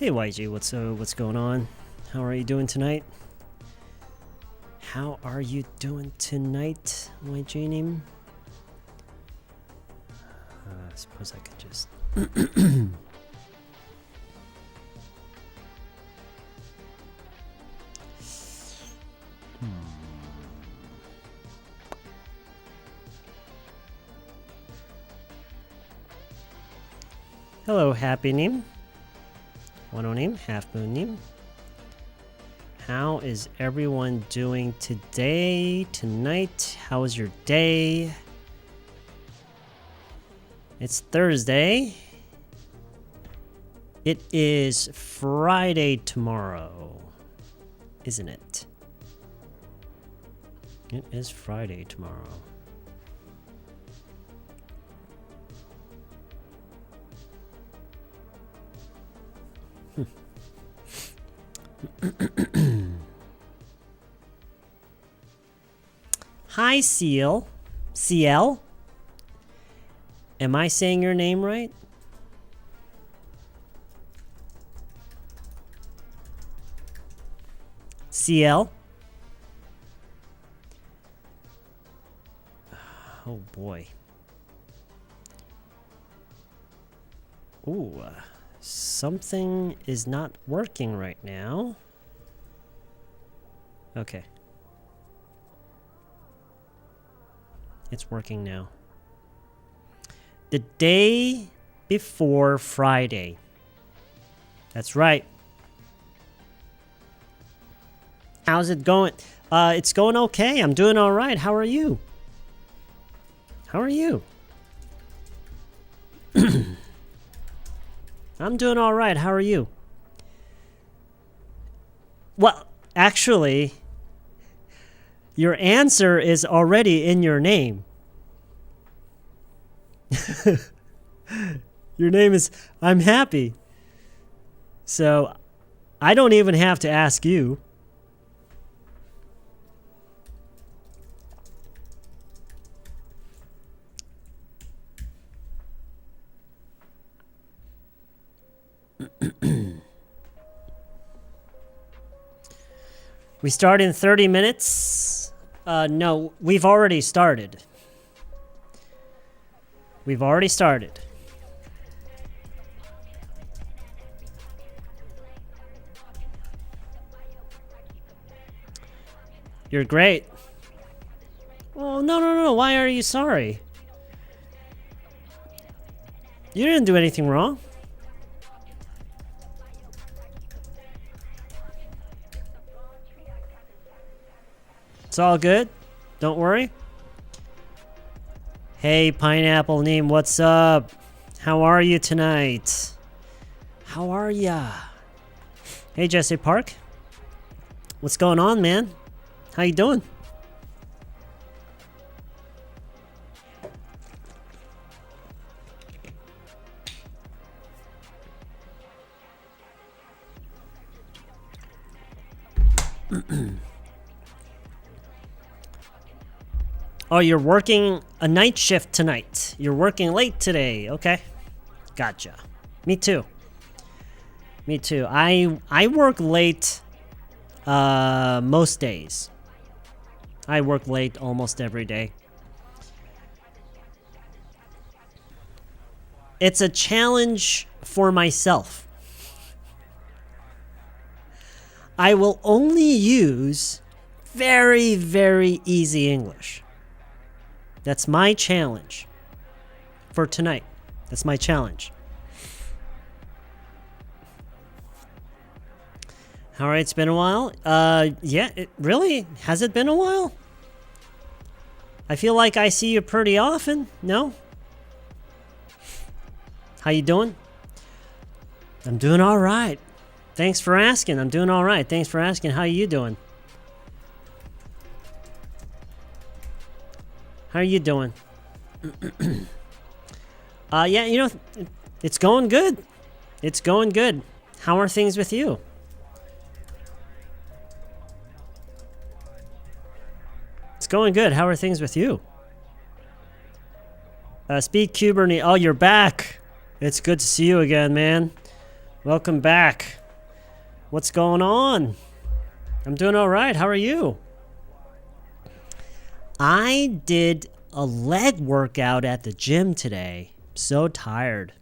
Hey YG, what's going on? How are you doing tonight? How are you doing tonight, YG name? I suppose I could just Hello, Happy Neem. One name, Half Moon Neem. How is everyone doing today, tonight? How was your day? It's Thursday. It is Friday tomorrow, isn't it? It is Friday tomorrow. Hi, Seal. CL? Am I saying your name right? CL? Oh boy. Ooh, something is not working right now. Okay. It's working now. The day before Friday. That's right. How's it going? It's going okay. I'm doing all right. How are you? How are you? I'm doing all right. How are you? Well, actually, your answer is already in your name. Your name is I'm Happy. So I don't even have to ask you. We start in 30 minutes. No, we've already started. We've already started. You're great. Oh, no. Why are you sorry? You didn't do anything wrong. It's all good. Don't worry. Hey, Pineapple Neem, what's up? How are you tonight? How are ya? Hey, Jesse Park. What's going on, man? How you doing? Oh, you're working a night shift tonight. You're working late today. Okay. Gotcha. Me too. Me too. I work late most days. I work late almost every day. It's a challenge for myself. I will only use very, very easy English. That's my challenge for tonight. That's my challenge. All right, it's been a while. Yeah, really? Has it been a while? I feel like I see you pretty often. No? How you doing? I'm doing all right. Thanks for asking. I'm doing all right. Thanks for asking. How are you doing? How are you doing? Yeah, you know, it's going good. It's going good. How are things with you? It's going good. How are things with you? Speed Kubernetes. Oh, you're back. It's good to see you again, man. Welcome back. What's going on? I'm doing all right. How are you? I did a leg workout at the gym today. So tired.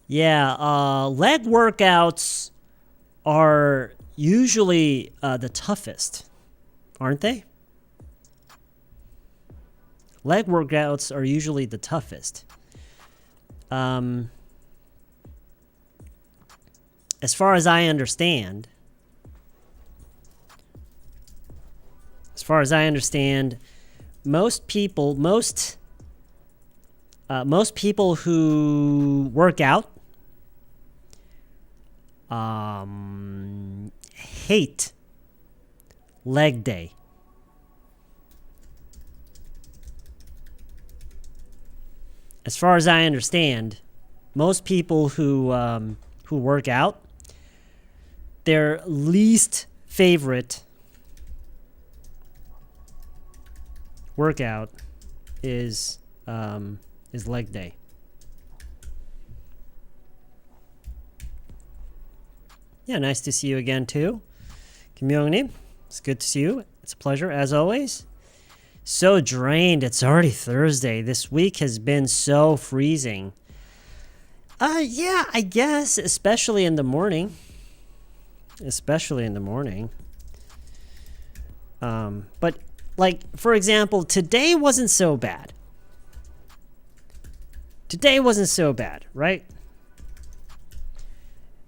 Yeah, leg workouts are usually the toughest, aren't they? Leg workouts are usually the toughest. As far as I understand, most people who work out hate leg day. As far as I understand, most people who work out, their least favorite workout is leg day. Yeah, nice to see you again too. Kim Young-nim, it's good to see you. It's a pleasure as always. So drained. It's already Thursday. This week has been so freezing. Yeah, I guess, especially in the morning. But like, for example, today wasn't so bad. Right?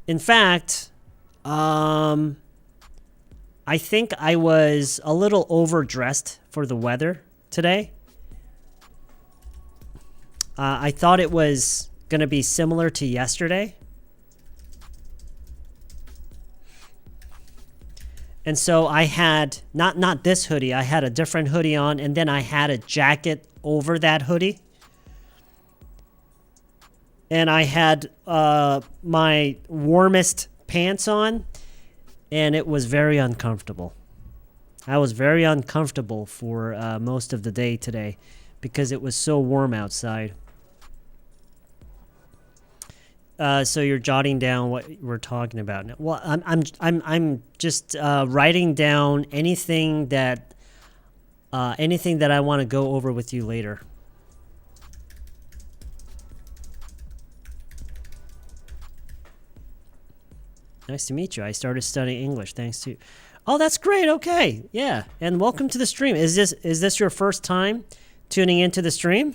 In fact, I think I was a little overdressed for the weather today. I thought it was going to be similar to yesterday. And so I had, not this hoodie, I had a different hoodie on, and then I had a jacket over that hoodie. And I had my warmest pants on, and it was very uncomfortable. I was very uncomfortable for most of the day today because it was so warm outside. So you're jotting down what we're talking about now. Well, I'm just writing down anything that I want to go over with you later. Nice to meet you. I started studying English thanks to. Oh, that's great. Okay, yeah, and welcome to the stream. Is this your first time tuning into the stream?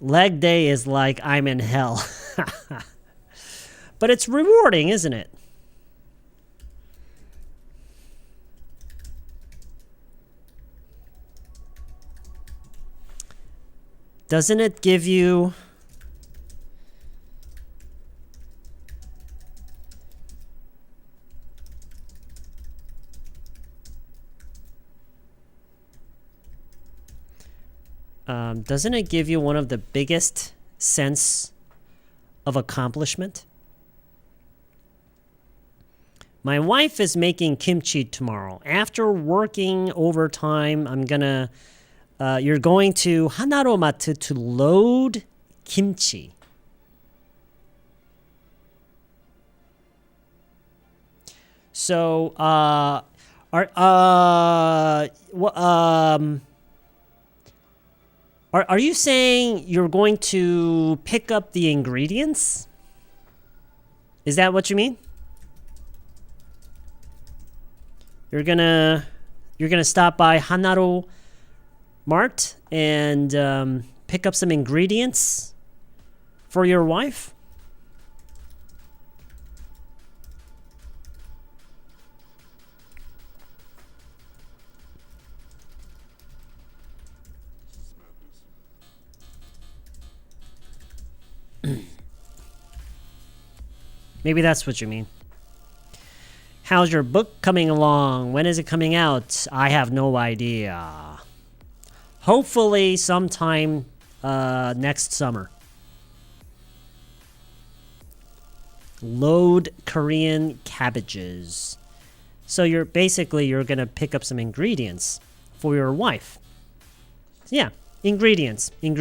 Leg day is like I'm in hell. But it's rewarding, isn't it? Doesn't it give you one of the biggest sense of accomplishment? My wife is making kimchi tomorrow. After working overtime, you're going to hanaro mart to load kimchi. So, are you saying you're going to pick up the ingredients? Is that what you mean? You're gonna stop by Hanaro Mart and pick up some ingredients for your wife? Maybe that's what you mean. How's your book coming along? When is it coming out? I have no idea. Hopefully sometime next summer. Load Korean cabbages. So you're going to pick up some ingredients for your wife. Yeah, ingredients. Doing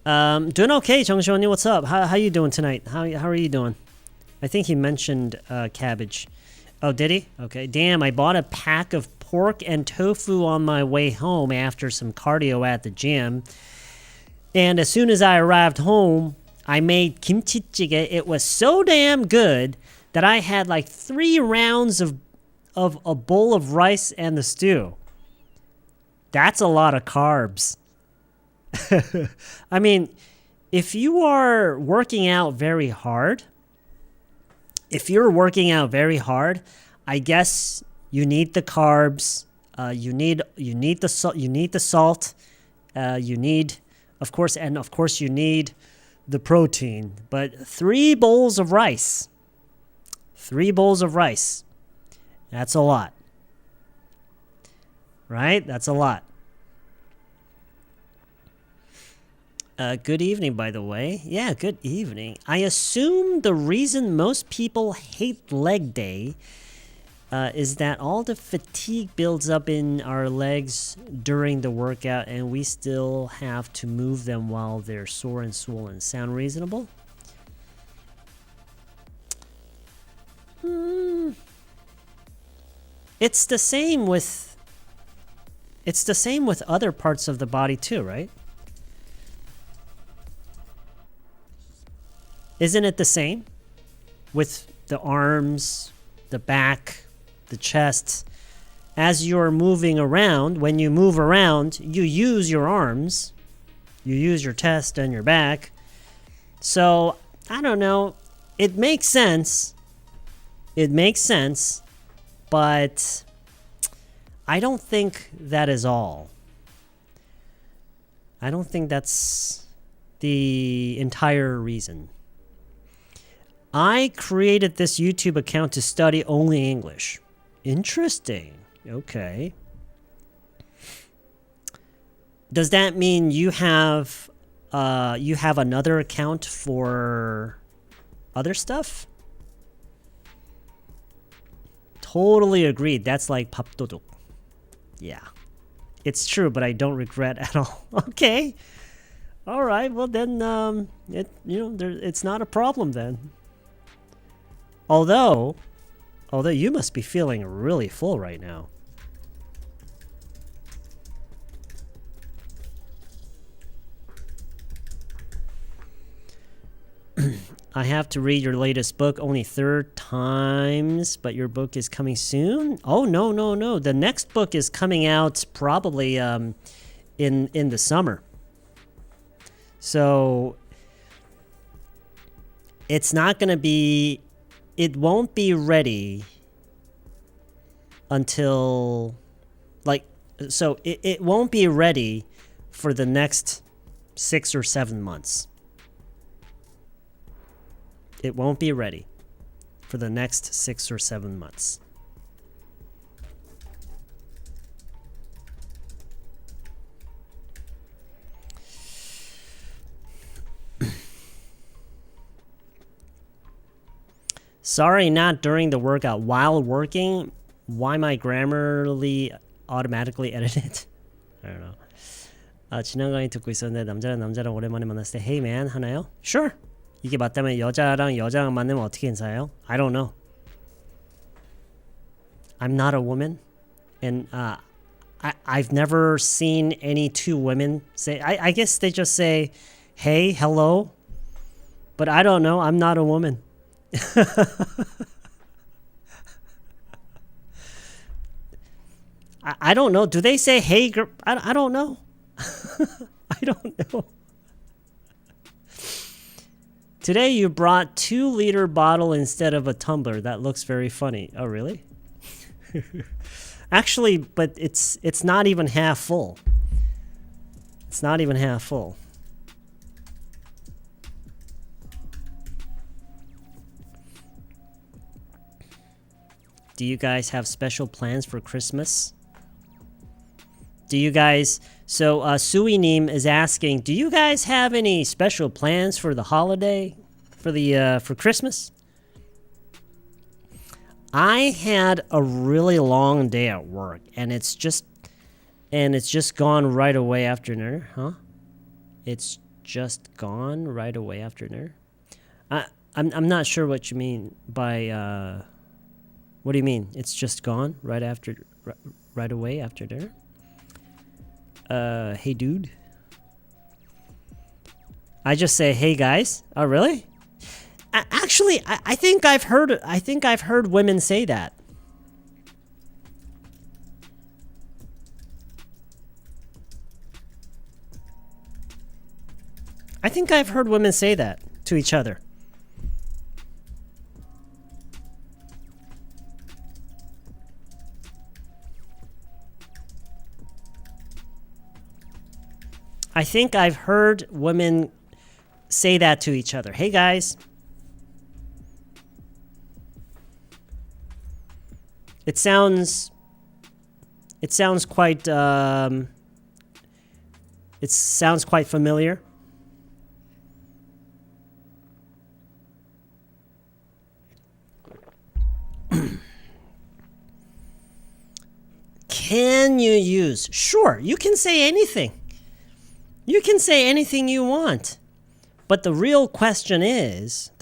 okay, 정시원님. What's up? How you doing tonight? How are you doing? I think he mentioned cabbage. Oh, did he? Okay. Damn, I bought a pack of pork and tofu on my way home after some cardio at the gym. And as soon as I arrived home, I made kimchi jjigae. It was so damn good that I had like 3 rounds of a bowl of rice and the stew. That's a lot of carbs. I mean, if you are working out very hard, I guess you need the carbs. You need the salt. You need the salt. You need, of course, you need the protein. But 3 bowls of rice. 3 bowls of rice. That's a lot. Right? That's a lot. Good evening, by the way. Yeah, good evening. I assume the reason most people hate leg day is that all the fatigue builds up in our legs during the workout and we still have to move them while they're sore and swollen. Sound reasonable? It's the same with other parts of the body too, right? Isn't it the same with the arms, the back, the chest? As you're moving around, when you move around, you use your arms, you use your chest and your back. So, I don't know. It makes sense. But I don't think that is all. I don't think that's the entire reason. I created this YouTube account to study only English. Interesting. Okay. Does that mean you have another account for other stuff? Totally agreed. That's like 밥도둑. Yeah. It's true, but I don't regret at all. Okay. All right. Well, then it's not a problem then. Although you must be feeling really full right now. I have to read your latest book only 3 times, but your book is coming soon? Oh, no. The next book is coming out probably in the summer. So it's not going to be... It won't be ready until... It won't be ready for the next 6 or 7 months. It won't be ready for the next 6 or 7 months. Sorry, not during the workout. While working, why my Grammarly automatically edited? I don't know. 지난 강의 듣고 있었는데 남자랑 오랜만에 만났을 때 Hey man 하나요? Sure. 이게 맞다면 여자랑 만나면 어떻게 인사해요? I don't know. I'm not a woman. And I've never seen any 2 women say... I guess they just say, hey, hello. But I don't know. I'm not a woman. I don't know. Do they say, hey, girl? I don't know. I don't know. Today you brought 2-liter bottle instead of a tumbler. That looks very funny. Oh, really? Actually, but it's not even half full. It's not even half full. Do you guys have special plans for Christmas? Do you guys... So, Suinim is asking, do you guys have any special plans for the holiday? For Christmas? I had a really long day at work, and it's just And it's just gone right away after dinner, huh? It's just gone right away after dinner. I'm not sure what you mean by what do you mean? It's just gone right away after dinner? Hey dude. I just say hey guys. Oh really? Actually, I think I've heard women say that. I think I've heard women say that to each other. I think I've heard women say that to each other. Hey guys. It sounds quite familiar. Can you use? Sure, you can say anything. You can say anything you want. But the real question is,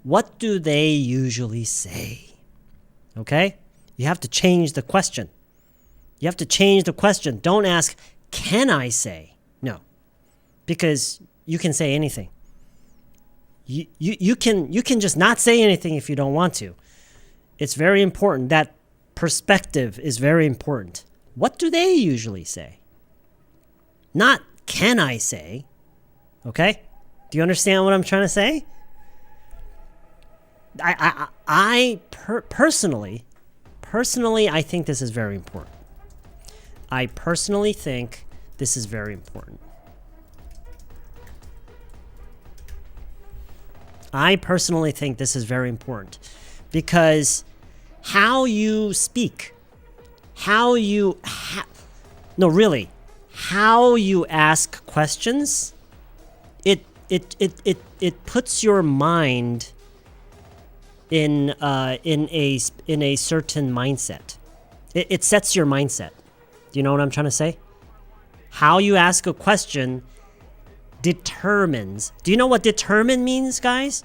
what do they usually say? Okay? You have to change the question. Don't ask, can I say? No. Because you can say anything. You can just not say anything if you don't want to. It's very important. That perspective is very important. What do they usually say? Not can I say? Okay? Do you understand what I'm trying to say? Personally, I think this is very important. I personally think this is very important. Because how you speak, how you ask questions, it puts your mind in a certain mindset. It sets your mindset. Do you know what I'm trying to say? How you ask a question determines. Do you know what determine means, guys?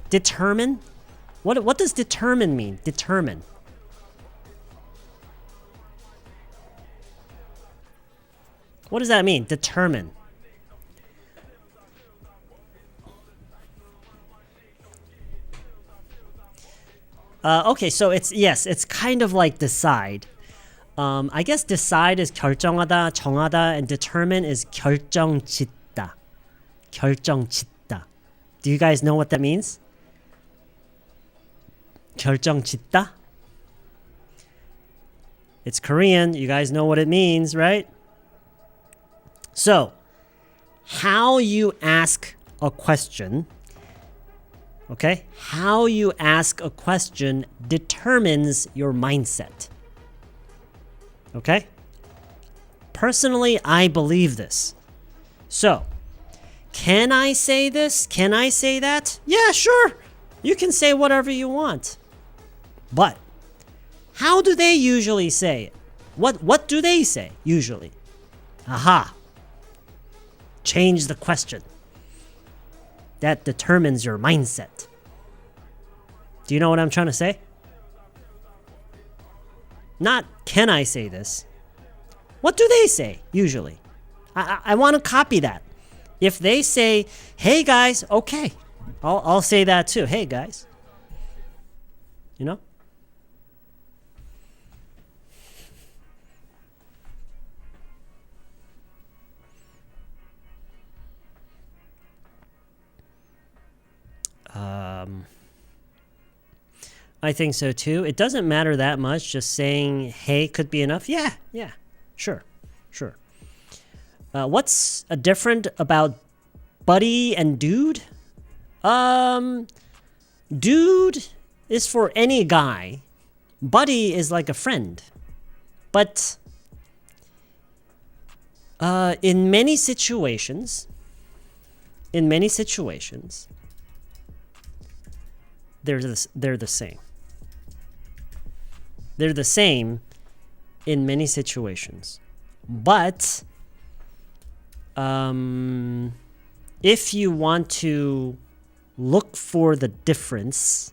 Determine? What does determine mean? Determine. What does that mean? Determine. Okay, so it's kind of like decide. I guess decide is 결정하다, 정하다, and determine is 결정짓다. 결정짓다. Do you guys know what that means? 결정짓다? It's Korean. You guys know what it means, right? So, how you ask a question, okay? How you ask a question determines your mindset. Okay? Personally, I believe this. So, can I say this? Can I say that? Yeah, sure. You can say whatever you want. But how do they usually say it? What do they say usually? Aha. Change the question. That determines your mindset. Do you know what I'm trying to say? Not can I say this? What do they say usually? I want to copy that. If they say, hey guys, okay. I'll say that too. Hey guys. You know? I think so too. It doesn't matter that much. Just saying hey could be enough. Yeah, sure. What's different about buddy and dude? Dude is for any guy. Buddy is like a friend. But in many situations, they're the same. They're the same in many situations. But if you want to look for the difference,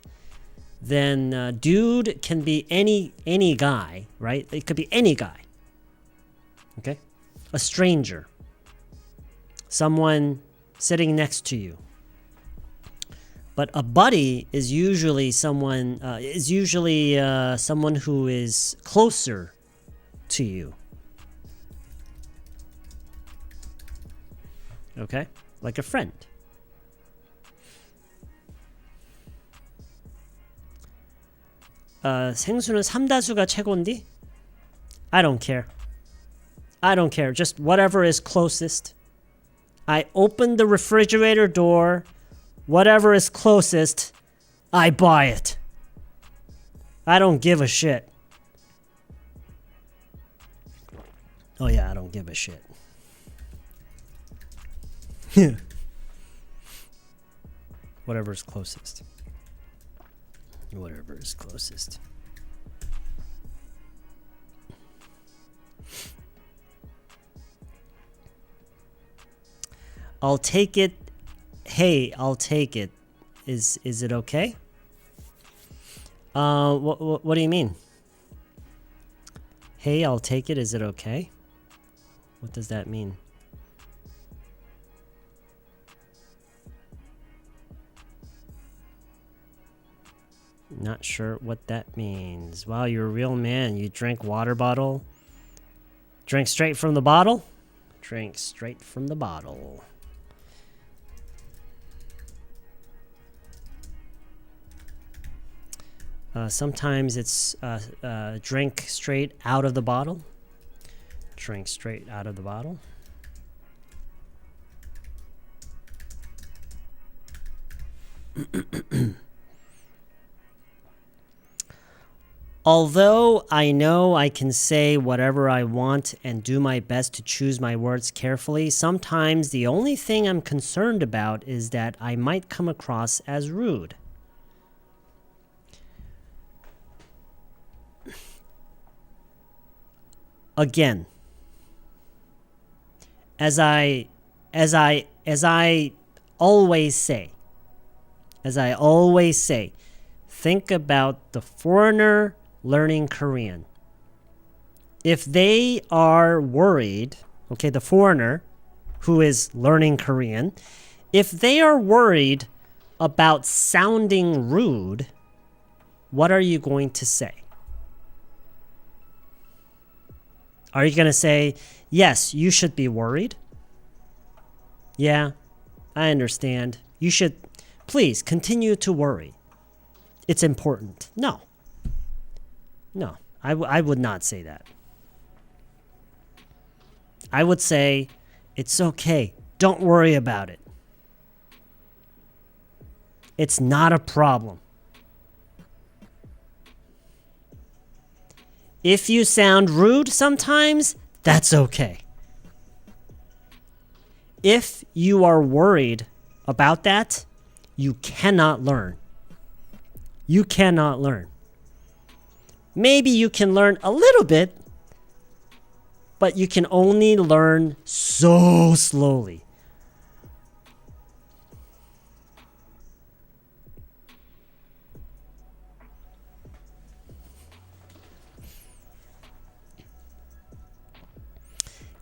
then dude can be any guy, right? It could be any guy. Okay? A stranger. Someone sitting next to you. But a buddy is usually someone who is closer to you. Okay? Like a friend. 생수는 삼다수가 최고인디? I don't care. I don't care. Just whatever is closest. I open the refrigerator door. Whatever is closest, I buy it. I don't give a shit. Oh yeah, I don't give a shit. Whatever is closest. Whatever is closest. I'll take it. Hey, I'll take it. Is it okay? What do you mean? Hey, I'll take it. Is it okay? What does that mean? Not sure what that means. Wow, you're a real man. You drink water bottle? Drink straight from the bottle? Drink straight from the bottle. Sometimes it's drink straight out of the bottle. Drink straight out of the bottle. Although I know I can say whatever I want and do my best to choose my words carefully, sometimes the only thing I'm concerned about is that I might come across as rude. Again, as I always say, think about the foreigner learning Korean. If they are worried, okay, the foreigner who is learning Korean, if they are worried about sounding rude, what are you going to say? Are you going to say, yes, you should be worried? Yeah, I understand. You should, please continue to worry. It's important. No, I would not say that. I would say, it's okay. Don't worry about it. It's not a problem. If you sound rude sometimes, that's okay. If you are worried about that, you cannot learn. You cannot learn. Maybe you can learn a little bit, but you can only learn so slowly.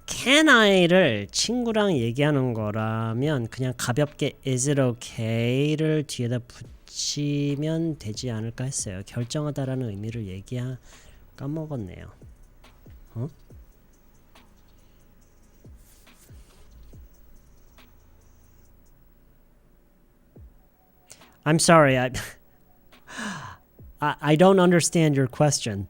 Can I를 친구랑 얘기하는 거라면 그냥 가볍게 is it okay를 뒤에다 붙이면 되지 않을까 했어요. 결정하다라는 의미를 까먹었네요. 어? I'm sorry. I don't understand your question.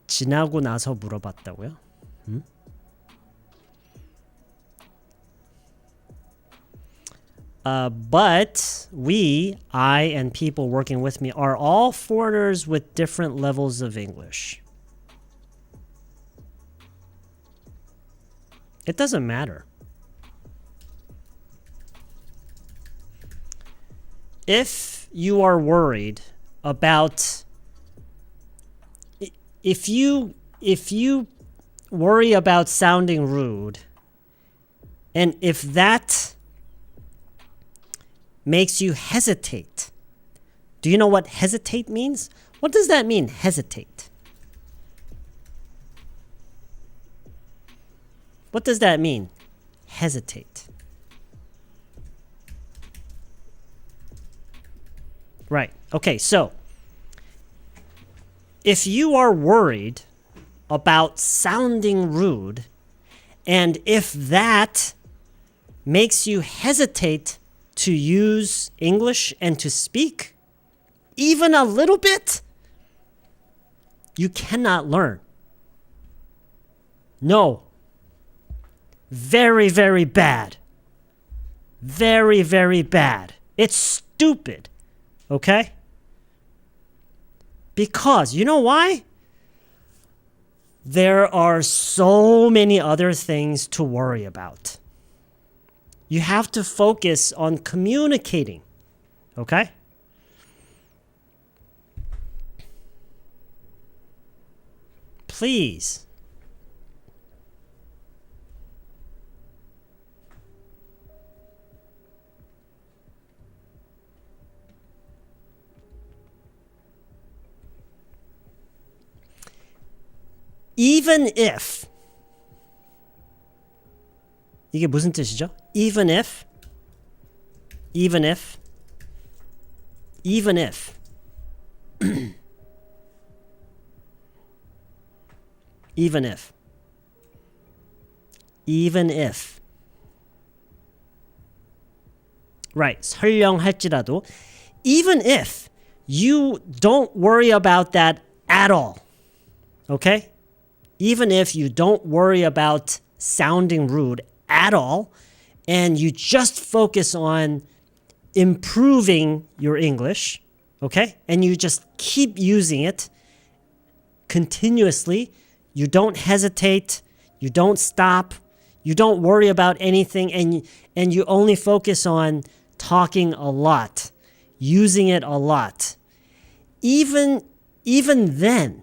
지나고 나서 물어봤다고요? But I and people working with me are all foreigners with different levels of English. It doesn't matter. if you are worried about if you worry about sounding rude, and if that makes you hesitate. Do you know what hesitate means? What does that mean, hesitate? What does that mean, hesitate? Right. Okay, so if you are worried about sounding rude, and if that makes you hesitate to use English and to speak, even a little bit, you cannot learn. No. Very, very bad. Very, very bad. It's stupid. Okay? Because, you know why? There are so many other things to worry about. You have to focus on communicating. Okay? Please. Even if. 이게 무슨 뜻이죠? Even if. Even if. Even if. Even if. Even if. Right. 설령 할지라도. Even if you don't worry about that at all. Okay? Even if you don't worry about sounding rude at all, and you just focus on improving your English, okay? And you just keep using it continuously. You don't hesitate. You don't stop. You don't worry about anything, and you only focus on talking a lot, using it a lot. Even then,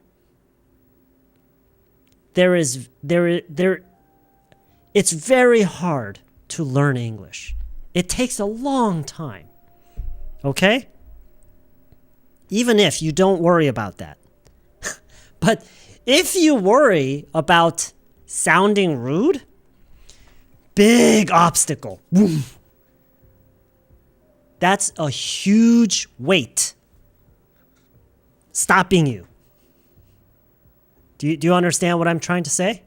it's very hard to learn English. It takes a long time. Okay? Even if you don't worry about that. But if you worry about sounding rude, big obstacle. Boom. That's a huge weight stopping you. Do you understand what I'm trying to say?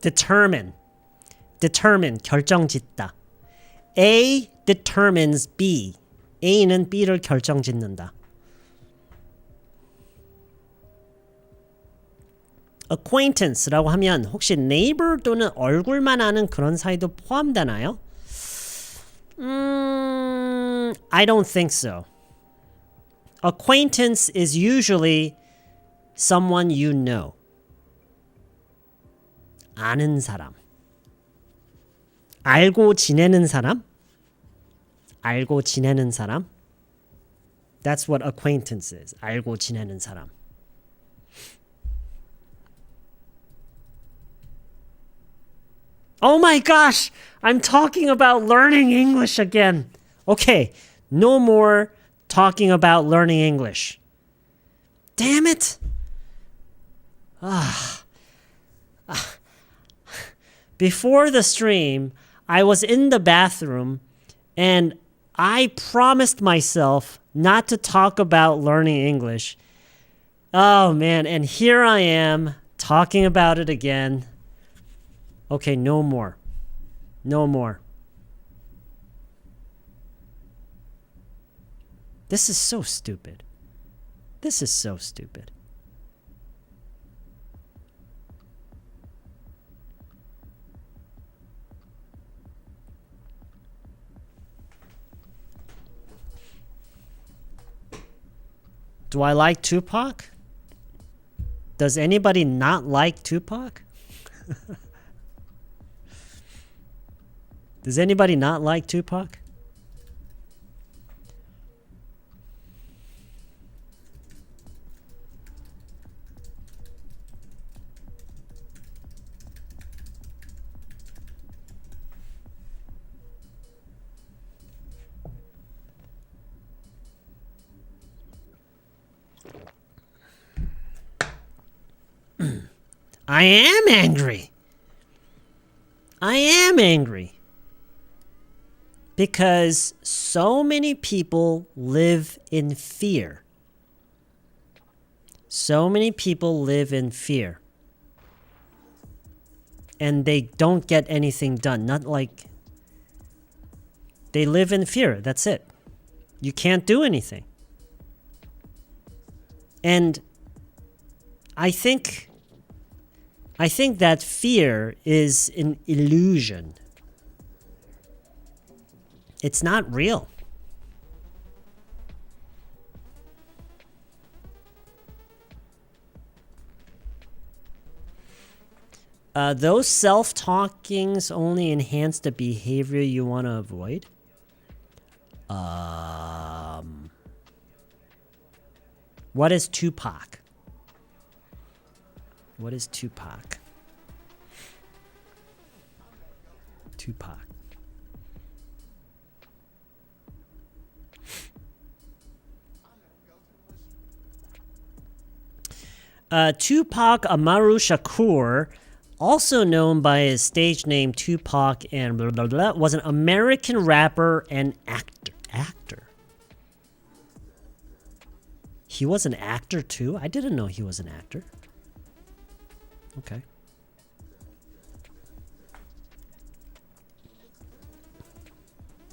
Determine, 결정짓다. A determines B. A는 B를 결정짓는다. acquaintance라고 하면 혹시 neighbor 또는 얼굴만 아는 그런 사이도 포함되나요? I don't think so. Acquaintance is usually someone you know. 아는 사람. 알고 지내는 사람? 알고 지내는 사람? That's what acquaintance is. 알고 지내는 사람. Oh my gosh! I'm talking about learning English again. Okay, no more talking about learning English. Damn it! Before the stream, I was in the bathroom and I promised myself not to talk about learning English. Oh man, and here I am talking about it again. Okay, no more. No more. This is so stupid. This is so stupid. Do I like Tupac? Does anybody not like Tupac? Does anybody not like Tupac? I am angry. I am angry. Because so many people live in fear. So many people live in fear. And they don't get anything done. Not like... They live in fear. That's it. You can't do anything. And I think that fear is an illusion. It's not real. Those self-talkings only enhance the behavior you want to avoid. What is Tupac? What is Tupac? Tupac. Tupac Amaru Shakur, also known by his stage name Tupac and blah blah blah, was an American rapper and actor. He was an actor too? I didn't know he was an actor. Okay.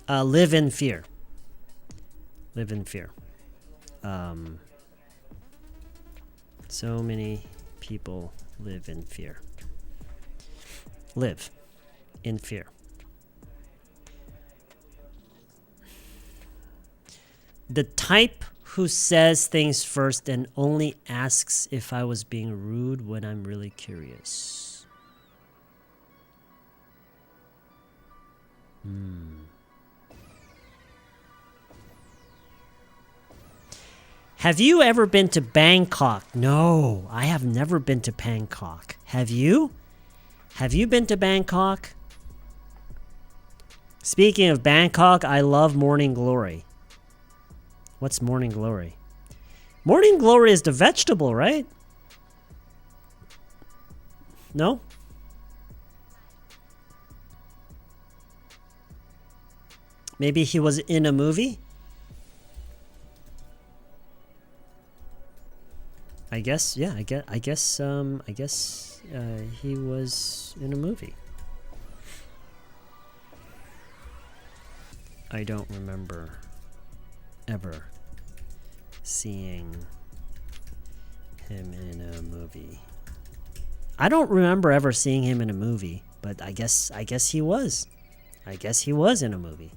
Live in fear. Live in fear. So many people live in fear. Live in fear. The type who says things first and only asks if I was being rude when I'm really curious. Have you ever been to Bangkok? No, I have never been to Bangkok. Have you? Have you been to Bangkok? Speaking of Bangkok, I love Morning Glory. What's Morning Glory? Morning Glory is the vegetable, right? No? Maybe he was in a movie? I guess, yeah, I guess he was in a movie. I don't remember ever seeing him in a movie. I don't remember ever seeing him in a movie, but I guess he was. I guess he was in a movie.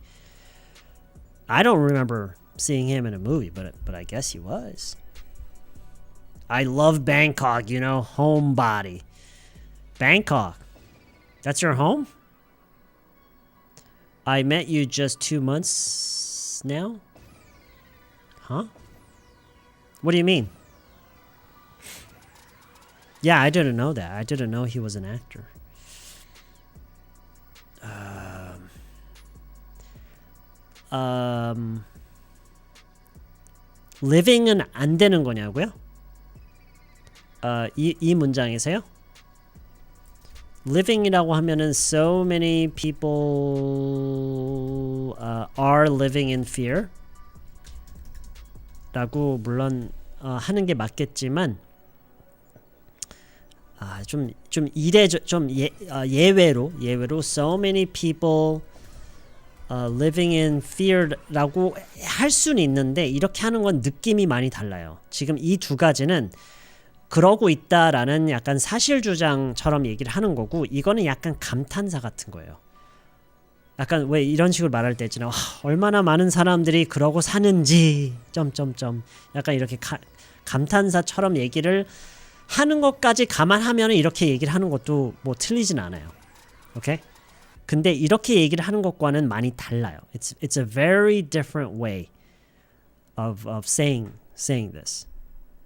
I don't remember seeing him in a movie, but I guess he was. I love Bangkok, you know, homebody. Bangkok. That's your home? I met you just 2 months now? Huh? What do you mean? Yeah, I didn't know that. I didn't know he was an actor. living은 안 되는 거냐고요? 이 문장에서요? living이라고 하면은 so many people are living in fear 라고 물론 하는 게 맞겠지만 예외로 so many people living in fear라고 할 수는 있는데 이렇게 하는 건 느낌이 많이 달라요. 지금 이 두 가지는 그러고 있다라는 약간 사실 주장처럼 얘기를 하는 거고 이거는 약간 감탄사 같은 거예요. 약간 왜 이런 식으로 말할 때 있잖아. 얼마나 많은 사람들이 그러고 사는지 점점점 약간 이렇게 감탄사처럼 얘기를 하는 것까지 감안하면 이렇게 얘기를 하는 것도 뭐 틀리진 않아요. 오케이? 근데 이렇게 얘기를 하는 것과는 많이 달라요. It's a very different way of saying this.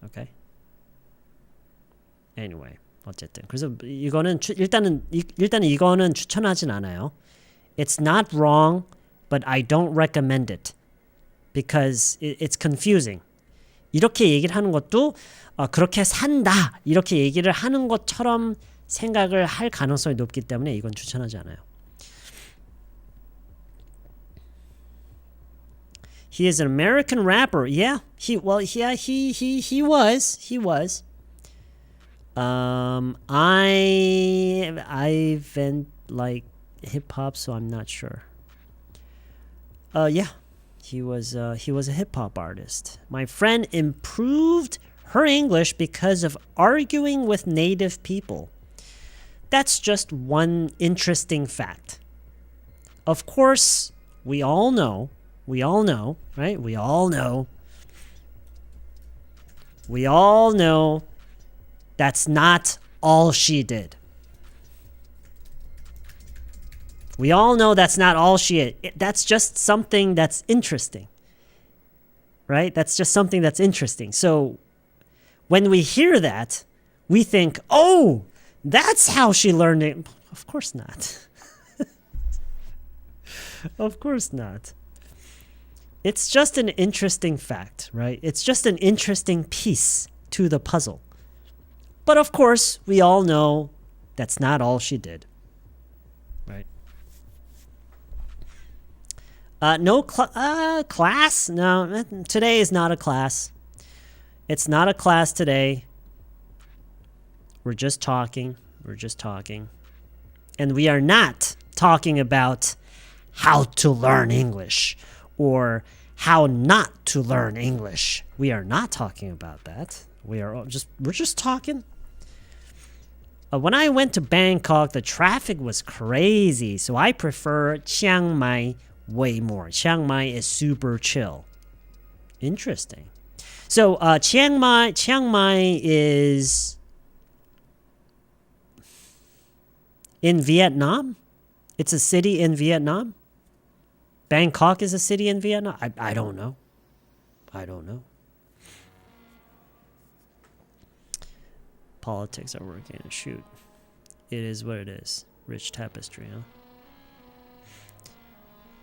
Okay? Anyway, 어쨌든 그래서 이거는 일단은 이거는 추천하진 않아요. It's not wrong, but I don't recommend it because it's confusing. 이렇게 얘기를 하는 것도 그렇게 산다 이렇게 얘기를 하는 것처럼 생각을 할 가능성이 높기 때문에 이건 추천하지 않아요. He is an American rapper. Yeah, he was. I've been like hip hop, so I'm not sure. Yeah, he was a hip hop artist. My friend improved her English because of arguing with native people. That's just one interesting fact. Of course, we all know, right? We all know that's not all she did. We all know that's not all she did. That's just something that's interesting. Right? That's just something that's interesting. So when we hear that, we think, oh, that's how she learned it. Of course not. Of course not. It's just an interesting fact, right? It's just an interesting piece to the puzzle. But of course, we all know that's not all she did. Right? No class? No, today is not a class. It's not a class today. We're just talking. And we are not talking about how to learn English or how not to learn English. We are not talking about that. We're just talking. When I went to Bangkok, the traffic was crazy, so I prefer Chiang Mai way more. Chiang Mai is super chill. Interesting. So Chiang Mai is in Vietnam. It's a city in Vietnam. Bangkok is a city in Vietnam. I don't know. Politics are working. Shoot. It is what it is. Rich tapestry, huh?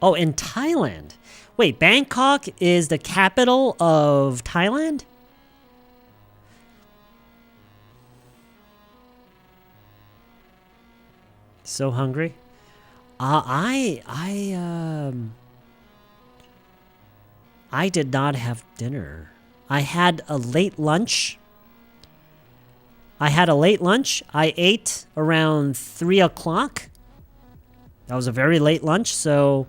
Oh, in Thailand. Wait, Bangkok is the capital of Thailand? So hungry. I did not have dinner. I had a late lunch. I ate around 3 o'clock. That was a very late lunch, so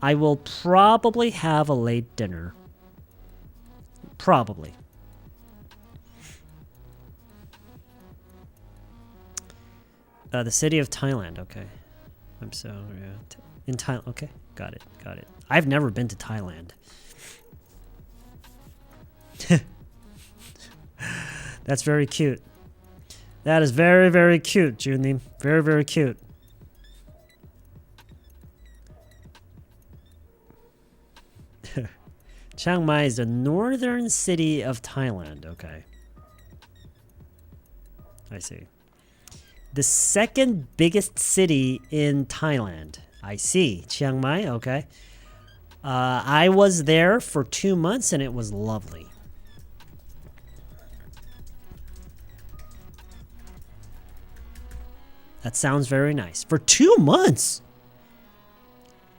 I will probably have a late dinner. Probably. The city of Thailand, okay. I'm so, yeah. In Thailand, okay. Got it. I've never been to Thailand. That's very cute. That is very, very cute, Junie. Very, very cute. Chiang Mai is the northern city of Thailand. Okay. I see. The second biggest city in Thailand. I see. Chiang Mai, okay. I was there for 2 months and it was lovely. That sounds very nice. For 2 months?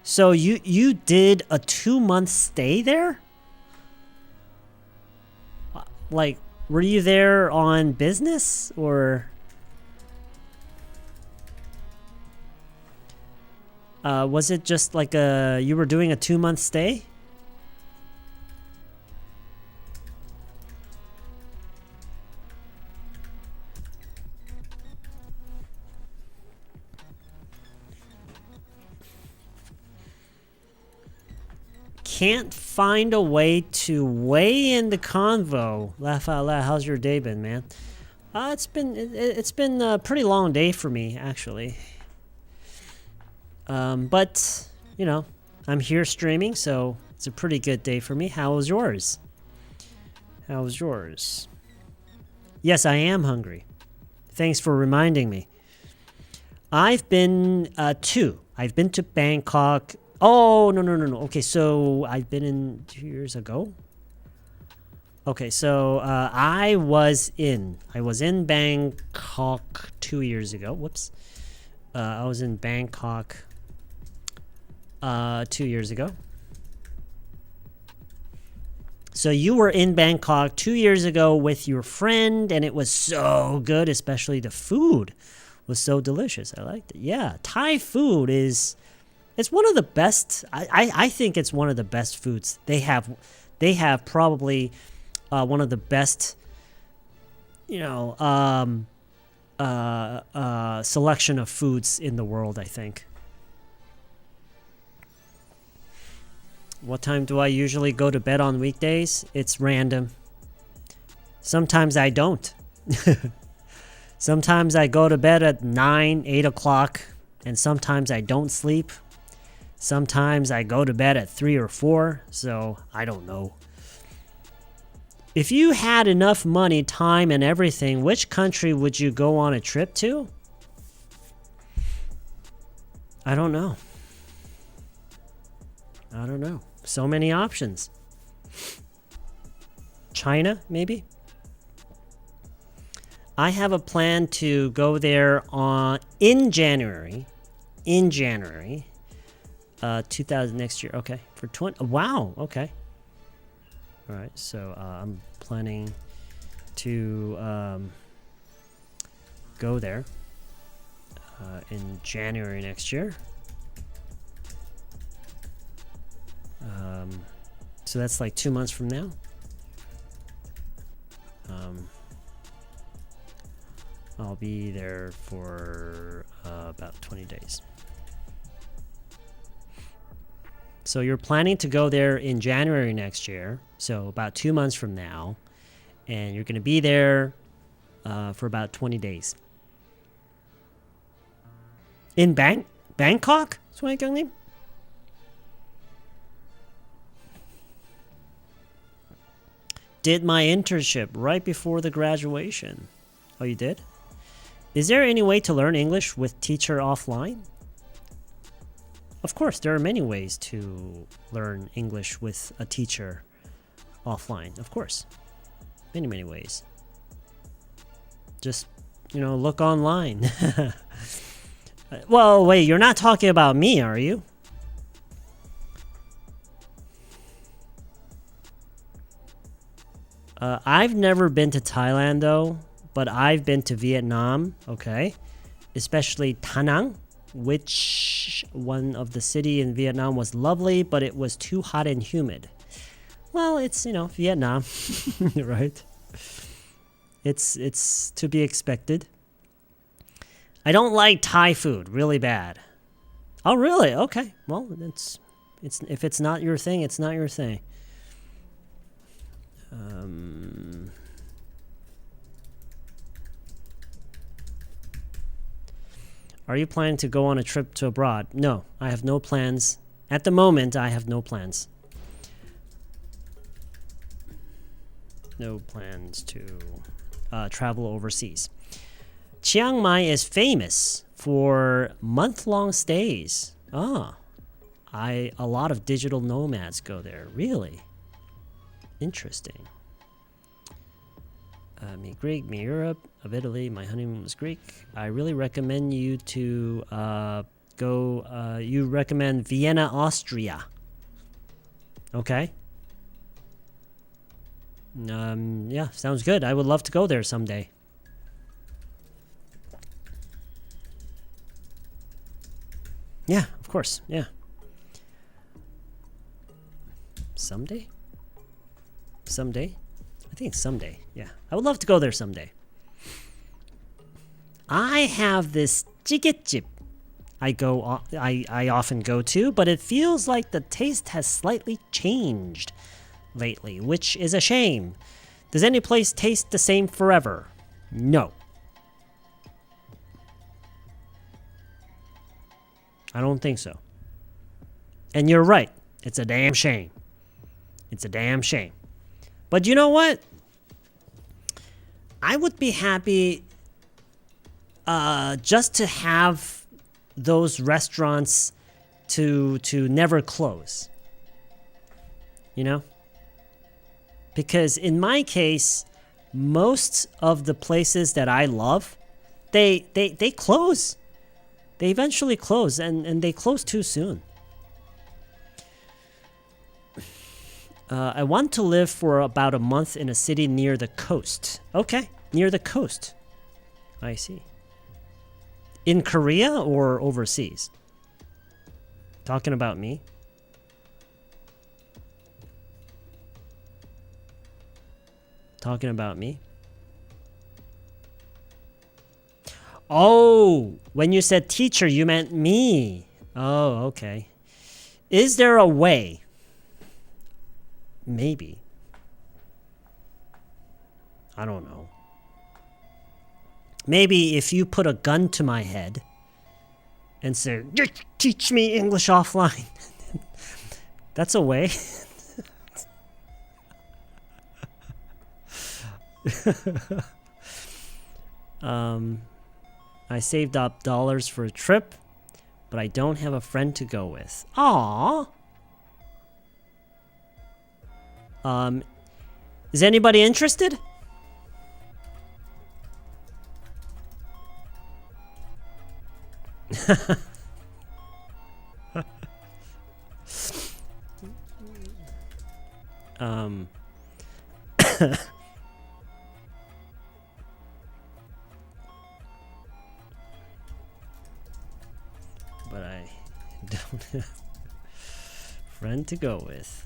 So you did a 2-month stay there? Like, were you there on business or... was it just like you were doing a 2-month stay? can't find a way to weigh in the convo. Laugh out loud. How's your day been, man? It's been a pretty long day for me, actually. But you know, I'm here streaming, so it's a pretty good day for me. How was yours? How was yours? Yes, I am hungry. Thanks for reminding me. I've been I've been to Bangkok. Oh, no. Okay, so I've been in 2 years ago. Okay, so I was in Bangkok 2 years ago. Whoops. I was in Bangkok 2 years ago. So you were in Bangkok 2 years ago with your friend, and it was so good, especially the food was so delicious. I liked it. Yeah, Thai food it's one of the best. I think it's one of the best foods. They have probably one of the best, selection of foods in the world, I think. What time do I usually go to bed on weekdays? It's random. Sometimes I don't. Sometimes I go to bed at 9, 8 o'clock, and sometimes I don't sleep. Sometimes I go to bed at 3 or 4, so I don't know. If you had enough money, time, and everything, which country would you go on a trip to? I don't know. So many options. China, maybe? I have a plan to go there in January. 2000 next year. Okay, for 20. Wow. Okay. All right. So I'm planning to go there in January next year. So that's like 2 months from now. I'll be there for about 20 days. So you're planning to go there in January next year, so about 2 months from now, and you're going to be there for about 20 days. In Bangkok? 소혜경님? Did my internship right before the graduation. Oh, you did? Is there any way to learn English with teacher offline? Of course, there are many ways to learn English with a teacher offline. Of course. Many ways. Just, look online. Well, wait, you're not talking about me, are you? I've never been to Thailand, though. But I've been to Vietnam, okay? Especially Da Nang, which one of the city in Vietnam was lovely, but it was too hot and humid. Well, it's, Vietnam, right? It's to be expected. I don't like Thai food, really bad. Oh, really? Okay. Well, it's if it's not your thing, it's not your thing. Are you planning to go on a trip to abroad? No, I have no plans. At the moment, I have no plans. No plans to travel overseas. Chiang Mai is famous for month-long stays. A lot of digital nomads go there. Really? Interesting. Me Greek, me Europe, of Italy. My honeymoon was Greek. I really recommend you to go. You recommend Vienna, Austria. Okay. Yeah, sounds good. I would love to go there someday. Yeah, of course. Yeah. Someday? I think it's someday. Yeah. I would love to go there someday. I have this jjigae. I often go to, but it feels like the taste has slightly changed lately, which is a shame. Does any place taste the same forever? No. I don't think so. And you're right. It's a damn shame. It's a damn shame. But you know what? I would be happy just to have those restaurants to never close. You know? Because in my case, most of the places that I love, they close. They eventually close, and they close too soon. I want to live for about a month in a city near the coast. Okay, near the coast. I see. In Korea or overseas? Talking about me? Talking about me? Oh, when you said teacher, you meant me. Oh, okay. Is there a way? Maybe. I don't know. Maybe if you put a gun to my head and say, teach me English offline. That's a way. I saved up dollars for a trip, but I don't have a friend to go with. Aww. Is anybody interested? But I don't have a friend to go with.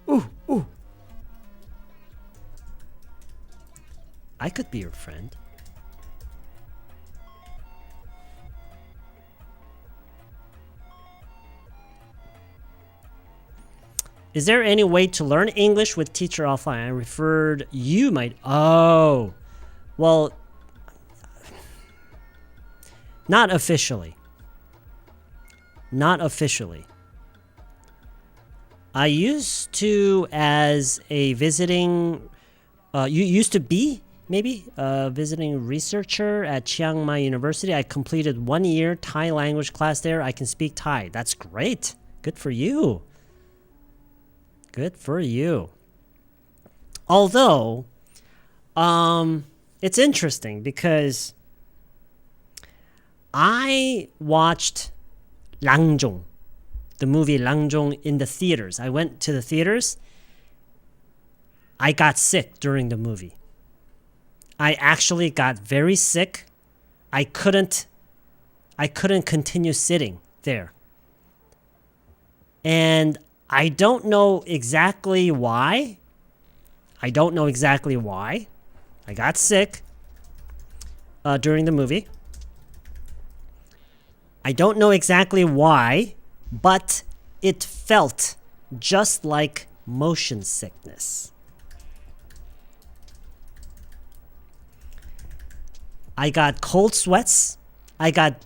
Ooh. I could be your friend. Is there any way to learn English with teacher offline? I referred you might. Oh. Well, not officially. Not officially. I used to as a visiting, you used to be, maybe, a visiting researcher at Chiang Mai University. I completed 1 year Thai language class there. I can speak Thai. That's great. Good for you. Good for you. Although, it's interesting because I watched Langjong. The movie Langjong in the theaters. I went to the theaters. I got sick during the movie. I actually got very sick. I couldn't continue sitting there. And I don't know exactly why. I got sick during the movie. I don't know exactly why. But it felt just like motion sickness. I got cold sweats. I got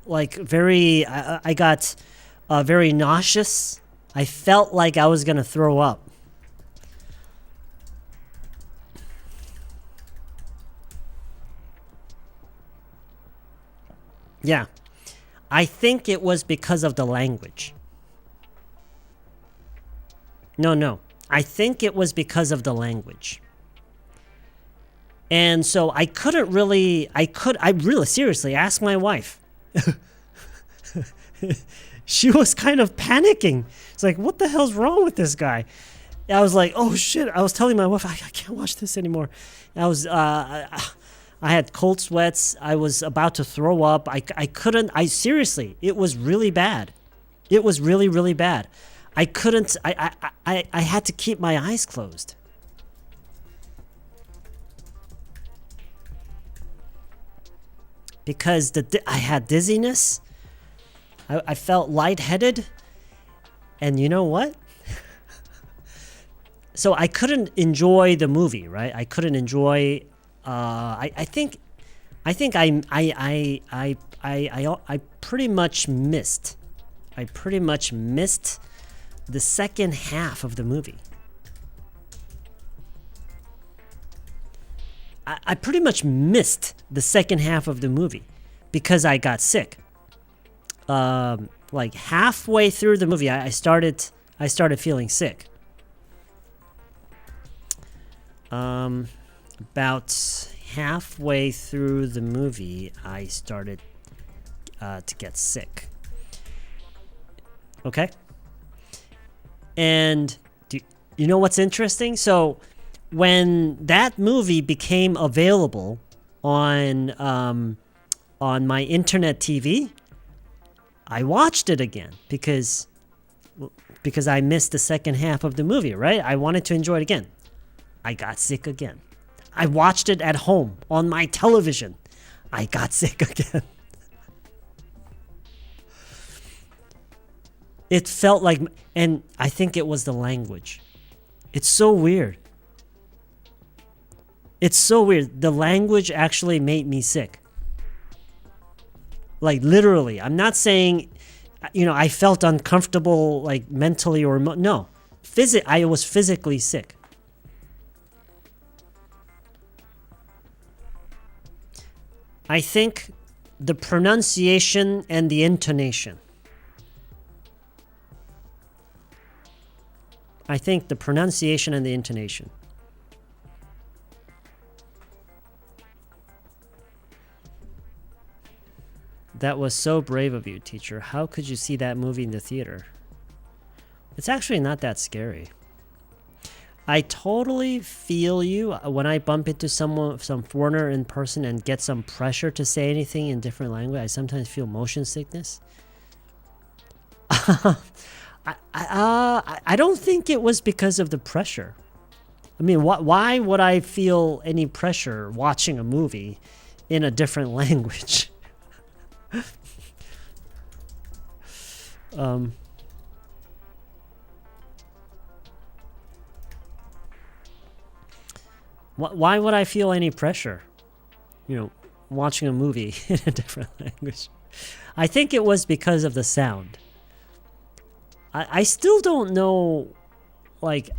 very nauseous. I felt like I was gonna throw up. Yeah. I think it was because of the language. No. I think it was because of the language. And so I really seriously asked my wife. She was kind of panicking. It's like, what the hell's wrong with this guy? I was like, oh shit. I was telling my wife, I can't watch this anymore. I had cold sweats. I was about to throw up. I couldn't. Seriously, it was really bad. It was really, really bad. I couldn't. I had to keep my eyes closed. Because I had dizziness. I felt lightheaded. And you know what? So I couldn't enjoy the movie, right? I couldn't enjoy. I think I pretty much missed. I pretty much missed the second half of the movie. I pretty much missed the second half of the movie because I got sick. Like halfway through the movie, I started feeling sick. About halfway through the movie, I started to get sick. Okay? And you know what's interesting? So when that movie became available on my internet TV, I watched it again because I missed the second half of the movie, right? I wanted to enjoy it again. I got sick again. I watched it at home on my television. I got sick again. It felt like, and I think it was the language. It's so weird. It's so weird. The language actually made me sick. Like literally. I'm not saying, I felt uncomfortable like mentally or no. I was physically sick. I think the pronunciation and the intonation. I think the pronunciation and the intonation. That was so brave of you, teacher. How could you see that movie in the theater? It's actually not that scary. I totally feel you when I bump into some foreigner in person and get some pressure to say anything in different language. I sometimes feel motion sickness. I don't think it was because of the pressure. I mean, why would I feel any pressure watching a movie in a different language? Why would I feel any pressure? Watching a movie in a different language. I think it was because of the sound. I still don't know, like,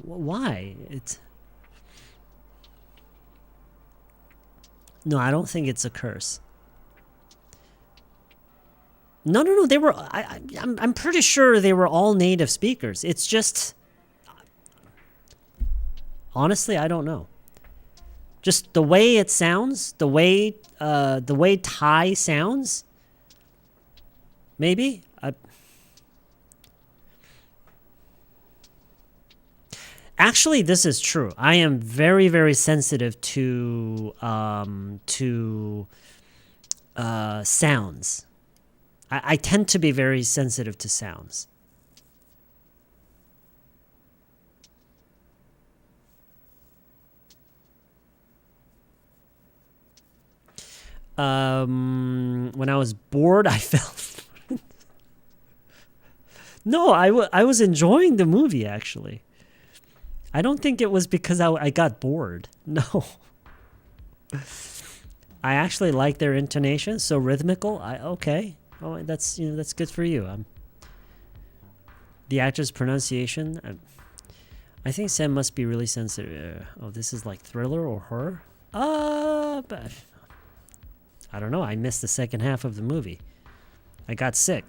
why. No, I don't think it's a curse. No. They were. I'm pretty sure they were all native speakers. It's just. Honestly, I don't know. Just the way it sounds, the way Thai sounds. Maybe. Actually, this is true. I am very, very sensitive to sounds. I tend to be very sensitive to sounds. When I was bored, I felt. No, I was enjoying the movie, actually. I don't think it was because I got bored. No. I actually like their intonation, so rhythmical. Okay. Oh, that's good for you. The actor's pronunciation. I think Sam must be really sensitive. This is like thriller or horror. But I don't know. I missed the second half of the movie. I got sick.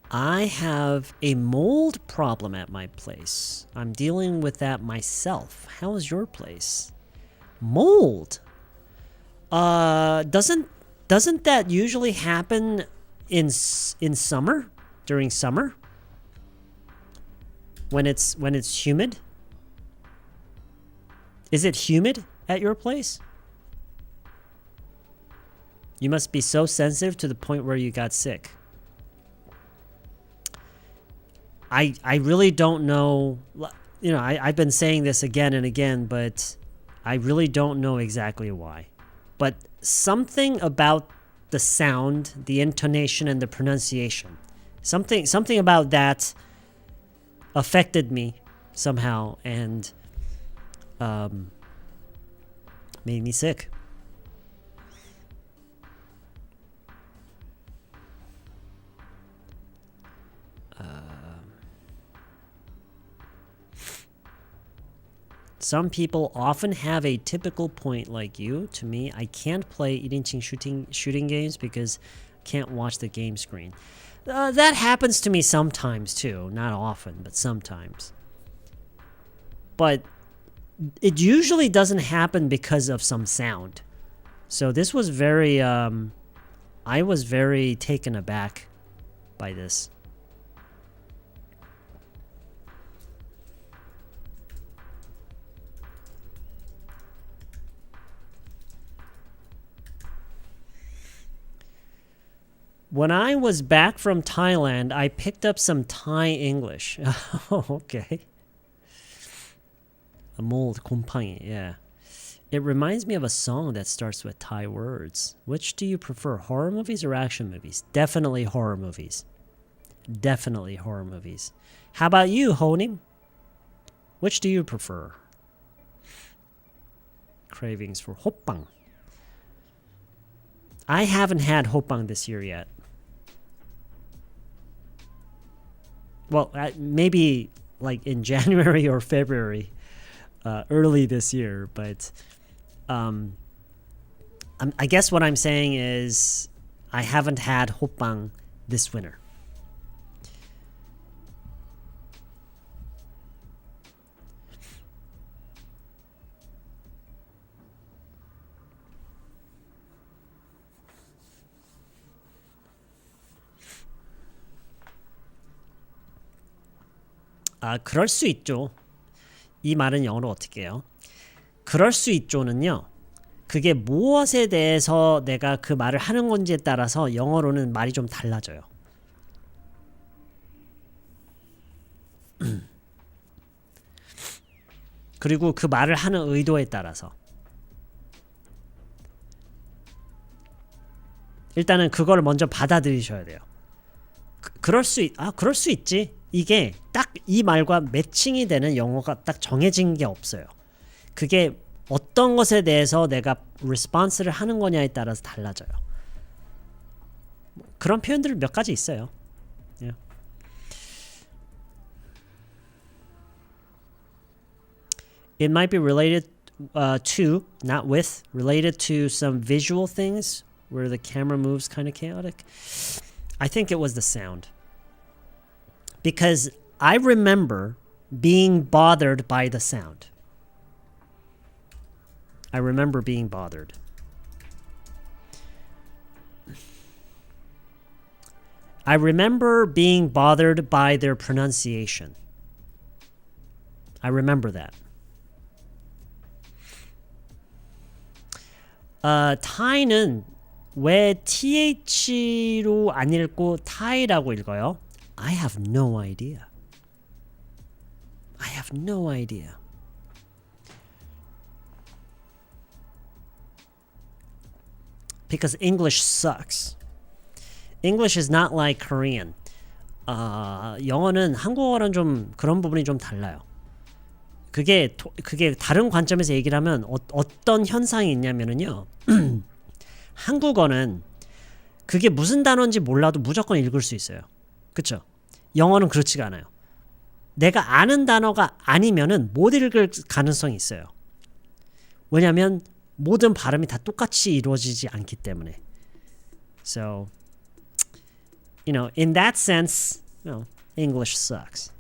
I have a mold problem at my place. I'm dealing with that myself. How is your place? Mold? Doesn't that usually happen in summer? During summer? when it's humid? Is it humid at your place? You must be so sensitive to the point where you got sick. I really don't know. You know, I've been saying this again and again, but I really don't know exactly why. But something about the sound, the intonation, and the pronunciation, something about that affected me somehow and made me sick. Some people often have a typical point like you. To me, I can't play 1인칭 shooting games because I can't watch the game screen. That happens to me sometimes too. Not often, but sometimes. But it usually doesn't happen because of some sound. So this was very, I was very taken aback by this. When I was back from Thailand, I picked up some Thai English. Oh, okay. A mold, 곰팡이, yeah. It reminds me of a song that starts with Thai words. Which do you prefer, horror movies or action movies? Definitely horror movies. Definitely horror movies. How about you, Honim? Which do you prefer? Cravings for hoppang. I haven't had hoppang this year yet. Well, maybe like in January or February, early this year. But I guess what I'm saying is I haven't had hoppang this winter. 그럴 수 있죠. 이 말은 영어로 어떻게 해요? 그럴 수 있죠는요. 그게 무엇에 대해서 내가 그 말을 하는 건지에 따라서 영어로는 말이 좀 달라져요. 그리고 그 말을 하는 의도에 따라서. 일단은 그걸 먼저 받아들이셔야 돼요. 그럴 수 있지. 이게 딱 이 말과 매칭이 되는 영어가 딱 정해진 게 없어요. 그게 어떤 것에 대해서 내가 리스폰스를 하는 거냐에 따라서 달라져요. 그런 표현들 몇 가지 있어요. Yeah. It might be related to, not with, related to some visual things where the camera moves kind of chaotic. I think it was the sound. Because I remember being bothered by the sound. I remember being bothered. I remember being bothered by their pronunciation. I remember that. 타이는 왜 TH로 안 읽고 타이라고 읽어요? I have no idea. I have no idea. Because English sucks. English is not like Korean. 영어는 한국어랑 좀 그런 부분이 좀 달라요. 그게 다른 관점에서 얘기를 하면 어떤 현상이 있냐면은요. 한국어는 그게 무슨 단어인지 몰라도 무조건 읽을 수 있어요. 그쵸? 영어는 그렇지가 않아요. 내가 아는 단어가 아니면은 못 읽을 가능성이 있어요. 왜냐면 모든 발음이 다 똑같이 이루어지지 않기 때문에. So, in that sense, English sucks.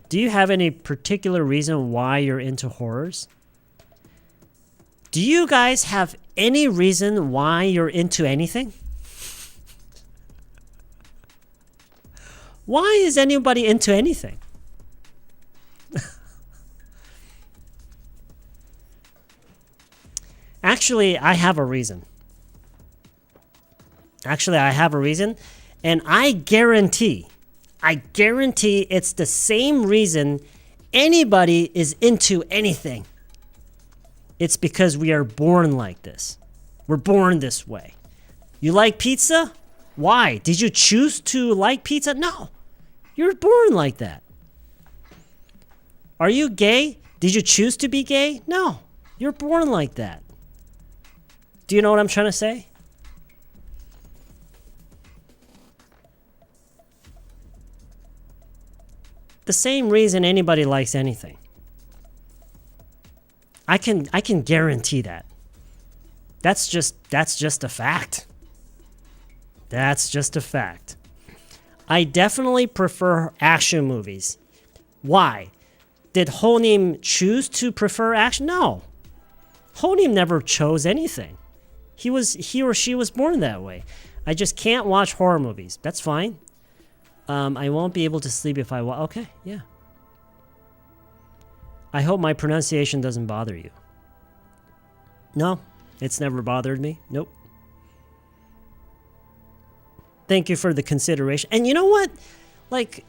Do you have any particular reason why you're into horrors? Do you guys have any reason why you're into anything? Why is anybody into anything? Actually, I have a reason. And I guarantee it's the same reason anybody is into anything. It's because we are born like this. We're born this way. You like pizza? Why? Did you choose to like pizza? No. You're born like that. Are you gay? Did you choose to be gay? No. You're born like that. Do you know what I'm trying to say? The same reason anybody likes anything. I can guarantee that. That's just a fact. That's just a fact. I definitely prefer action movies. Why? Did Honim choose to prefer action? No. Honim never chose anything. He or she was born that way. I just can't watch horror movies. That's fine. I won't be able to sleep if I okay, yeah. I hope my pronunciation doesn't bother you. No, it's never bothered me. Nope. Thank you for the consideration. And you know what? Like,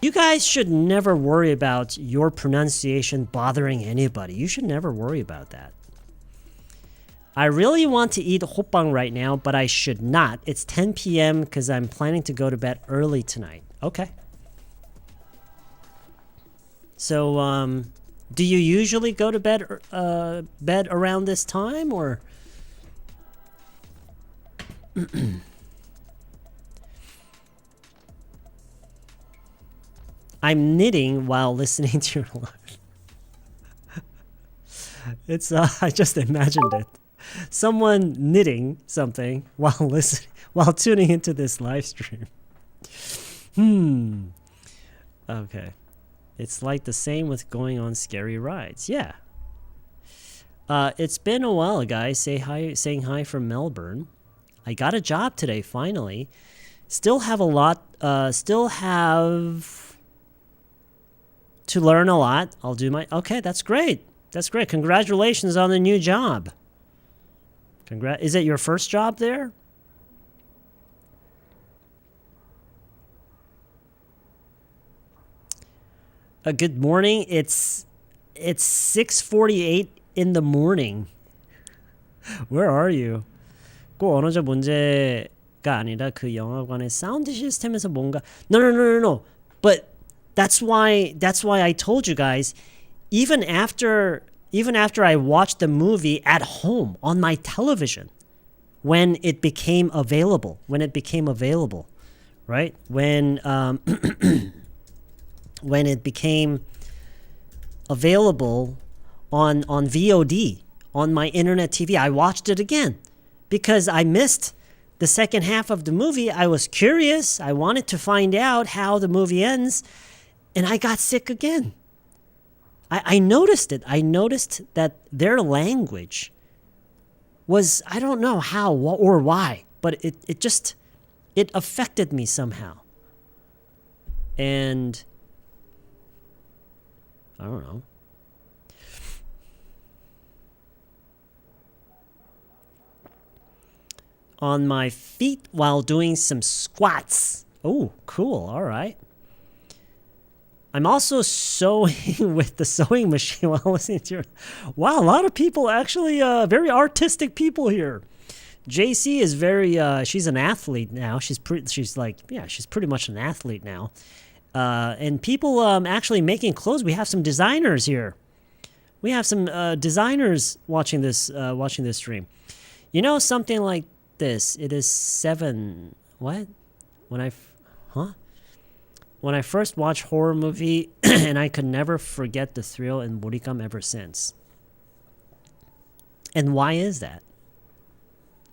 you guys should never worry about your pronunciation bothering anybody. You should never worry about that. I really want to eat hoppang right now, but I should not. It's 10 p.m. because I'm planning to go to bed early tonight. Okay. So, do you usually go to bed around this time, or? I'm knitting while listening to your live. It's I just imagined it. Someone knitting something while tuning into this live stream. Okay. It's like the same with going on scary rides. Yeah. It's been a while, guys. Saying hi from Melbourne. I got a job today, finally. Still have to learn a lot. I'll do my... Okay, that's great. That's great. Congratulations on the new job. Is it your first job there? Good morning. It's 6:48 in the morning. Where are you? 꼭 언어적 문제가 아니라 그 영화관의 사운드 시스템에서 뭔가 No. But that's why I told you guys, even after I watched the movie at home on my television, when it became available, right? When when it became available on VOD on my internet TV, I watched it again because I missed the second half of the movie. I was curious. I wanted to find out how the movie ends, and I got sick again. I noticed it. I noticed that their language was, I don't know how or why, but it affected me somehow. And I don't know. On my feet while doing some squats. Oh, cool. All right. I'm also sewing with the sewing machine while listening to your... Wow, a lot of people, actually, very artistic people here. JC is very, she's an athlete now. She's pretty much an athlete now. And people actually making clothes. We have some designers here. We have some designers watching this stream. You know, something like this. It is 7... What? When I first watched horror movie, and I could never forget the thrill in Morikam ever since. And why is that?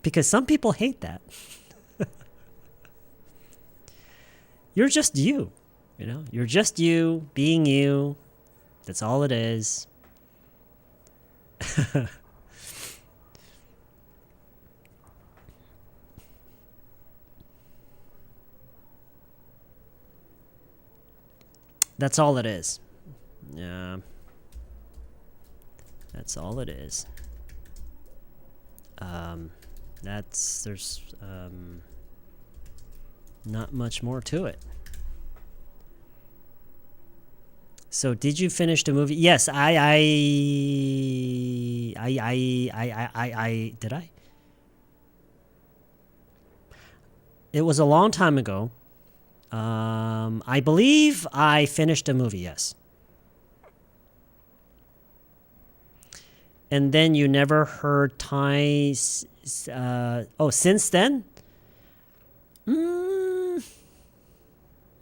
Because some people hate that. You're just you, you know? You're just you, being you. That's all it is. That's all it is. Yeah. That's all it is. There's not much more to it. So did you finish the movie? Yes, I did I? It was a long time ago. I believe I finished the movie, yes. And then you never heard Thai's... since then?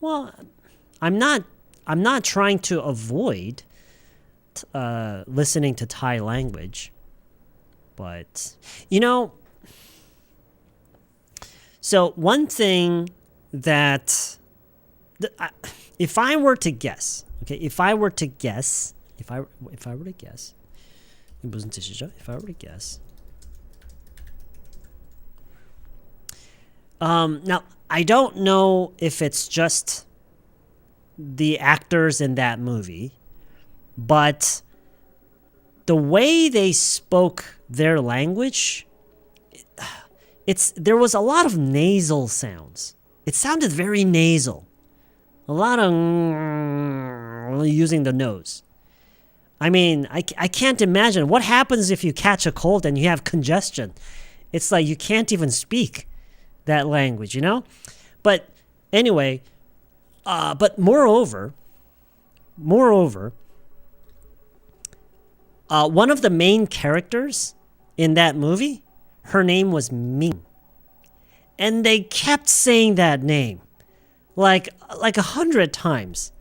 Well, I'm not trying to avoid listening to Thai language. But, so one thing that... if I were to guess, okay, if I were to guess, 무슨 뜻이죠? If I were to guess. Now, I don't know if it's just the actors in that movie, but the way they spoke their language, there was a lot of nasal sounds. It sounded very nasal. A lot of using the nose. I mean, I can't imagine what happens if you catch a cold and you have congestion. It's like you can't even speak that language, But anyway, but moreover, one of the main characters in that movie, her name was Ming. And they kept saying that name like 100 times.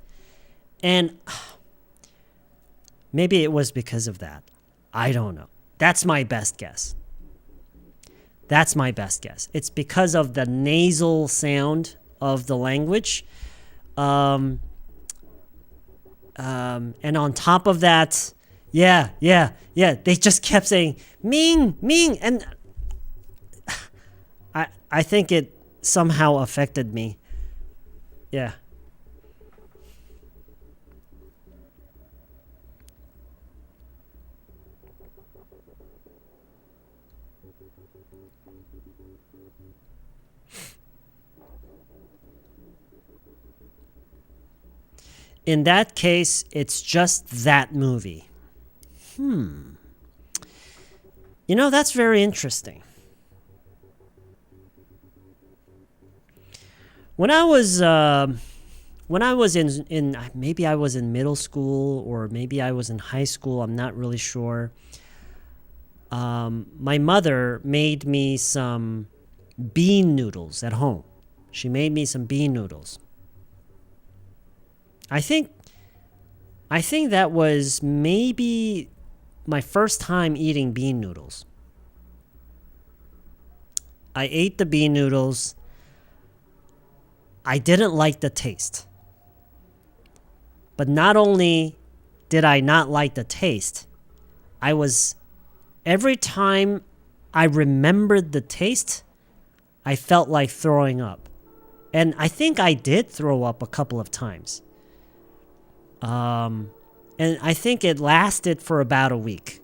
And maybe it was because of that. I don't know. That's my best guess. It's because of the nasal sound of the language. And on top of that, yeah. They just kept saying, Ming. And I think it somehow affected me. Yeah. In that case, it's just that movie. That's very interesting. When I was in maybe I was in middle school or maybe I was in high school, I'm not really sure. My mother made me some bean noodles at home. She made me some bean noodles. I think that was maybe my first time eating bean noodles. I ate the bean noodles. I didn't like the taste. But not only did I not like the taste, every time I remembered the taste, I felt like throwing up. And I think I did throw up a couple of times. And I think it lasted for about a week.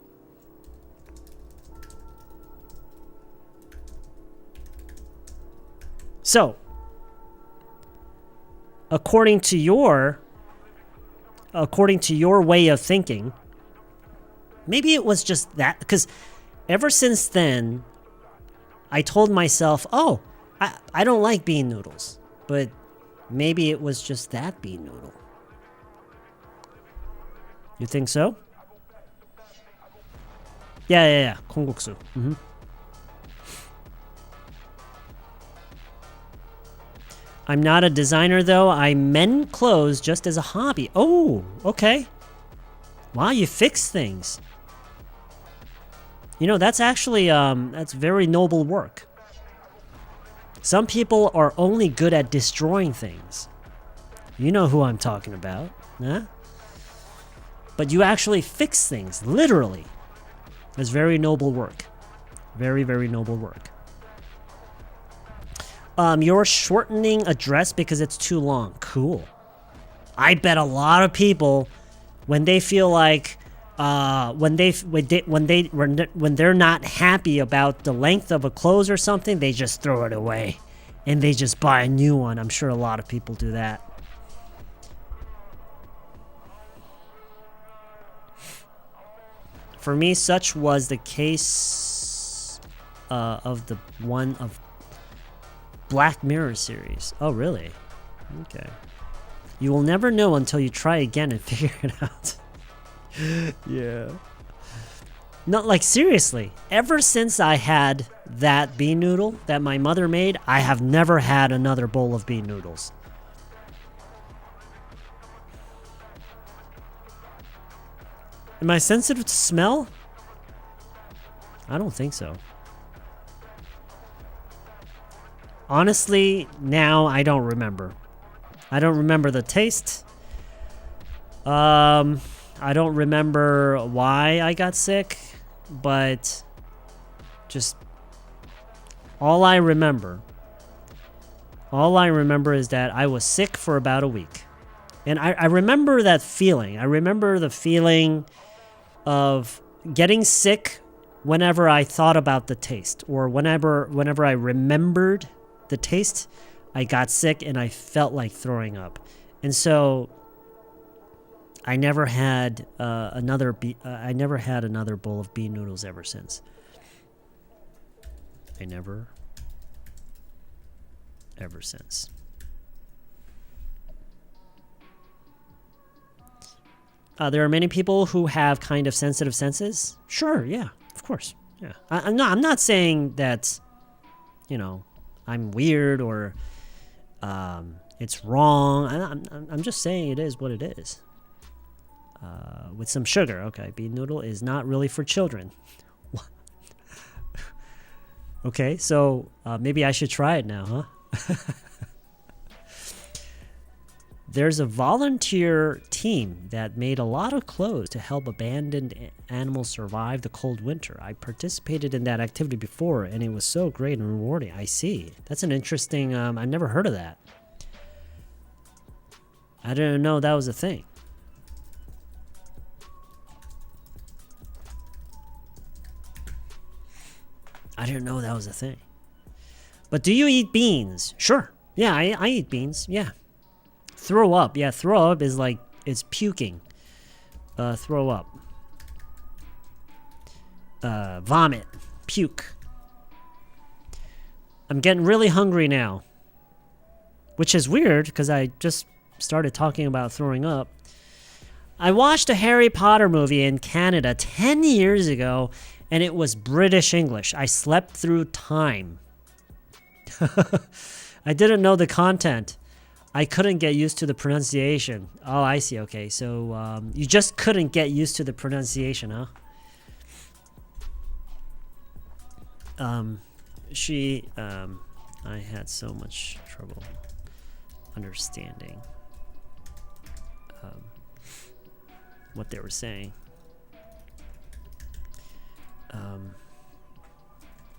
So, according to your way of thinking, maybe it was just that, because ever since then, I told myself, I don't like bean noodles, but maybe it was just that bean noodle. You think so? Yeah. 콩국수. Mm-hmm. I'm not a designer though. I mend clothes just as a hobby. Oh, okay. Wow, you fix things. That's actually that's very noble work. Some people are only good at destroying things. You know who I'm talking about, huh? But you actually fix things, literally. It's very noble work. Very, very noble work. You're shortening a dress because it's too long. Cool. I bet a lot of people, when they feel like, when they're not happy about the length of a clothes or something, they just throw it away, and they just buy a new one. I'm sure a lot of people do that. For me, such was the case of the one of Black Mirror series. Oh, really? Okay. You will never know until you try again and figure it out. Yeah. No, like seriously, ever since I had that bean noodle that my mother made, I have never had another bowl of bean noodles. Am I sensitive to smell? I don't think so. Honestly, now I don't remember. I don't remember the taste. I don't remember why I got sick, but just all I remember is that I was sick for about a week. And I remember that feeling. I remember the feeling of getting sick whenever I thought about the taste, or whenever I remembered the taste, I got sick and I felt like throwing up. And so I never had another bowl of bean noodles ever since. Ever since. There are many people who have kind of sensitive senses. Sure, yeah, of course, yeah. I'm not saying that, I'm weird or it's wrong. I'm just saying it is what it is. With some sugar, okay. Bean noodle is not really for children. Okay, so maybe I should try it now, huh? There's a volunteer team that made a lot of clothes to help abandoned animals survive the cold winter. I participated in that activity before, and it was so great and rewarding. I see. That's an interesting... I never heard of that. I didn't know that was a thing. I didn't know that was a thing. But do you eat beans? Sure. Yeah, I eat beans. Yeah. Throw up. Yeah, throw up is like, it's puking. Throw up. Vomit. Puke. I'm getting really hungry now. Which is weird, because I just started talking about throwing up. I watched a Harry Potter movie in Canada 10 years ago, and it was British English. I slept through time. I didn't know the content. I couldn't get used to the pronunciation. Oh, I see. Okay, so you just couldn't get used to the pronunciation, huh? I had so much trouble understanding what they were saying.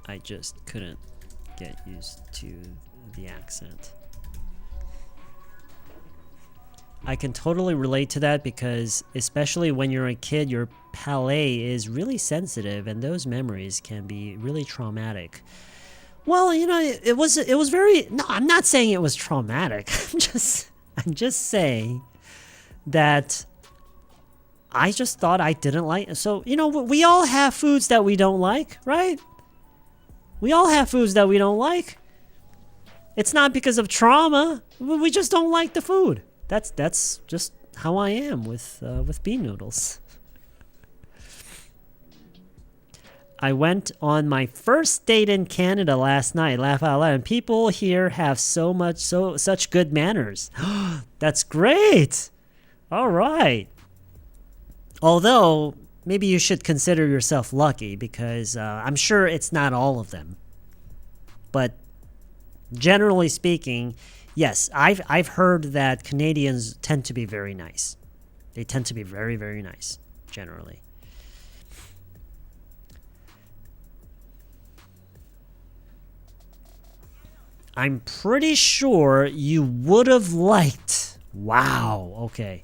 I just couldn't get used to the accent. I can totally relate to that because especially when you're a kid, your palate is really sensitive and those memories can be really traumatic. Well, it was very... No, I'm not saying it was traumatic. I'm just saying that I just thought I didn't like... So, we all have foods that we don't like, right? We all have foods that we don't like. It's not because of trauma. We just don't like the food. That's just how I am with bean noodles. I went on my first date in Canada last night. Laugh out loud. And people here have such good manners. That's great. All right. Although maybe you should consider yourself lucky because I'm sure it's not all of them. But generally speaking, yes, I've heard that Canadians tend to be very nice. They tend to be very, very nice, generally. I'm pretty sure you would have liked Wow. Okay.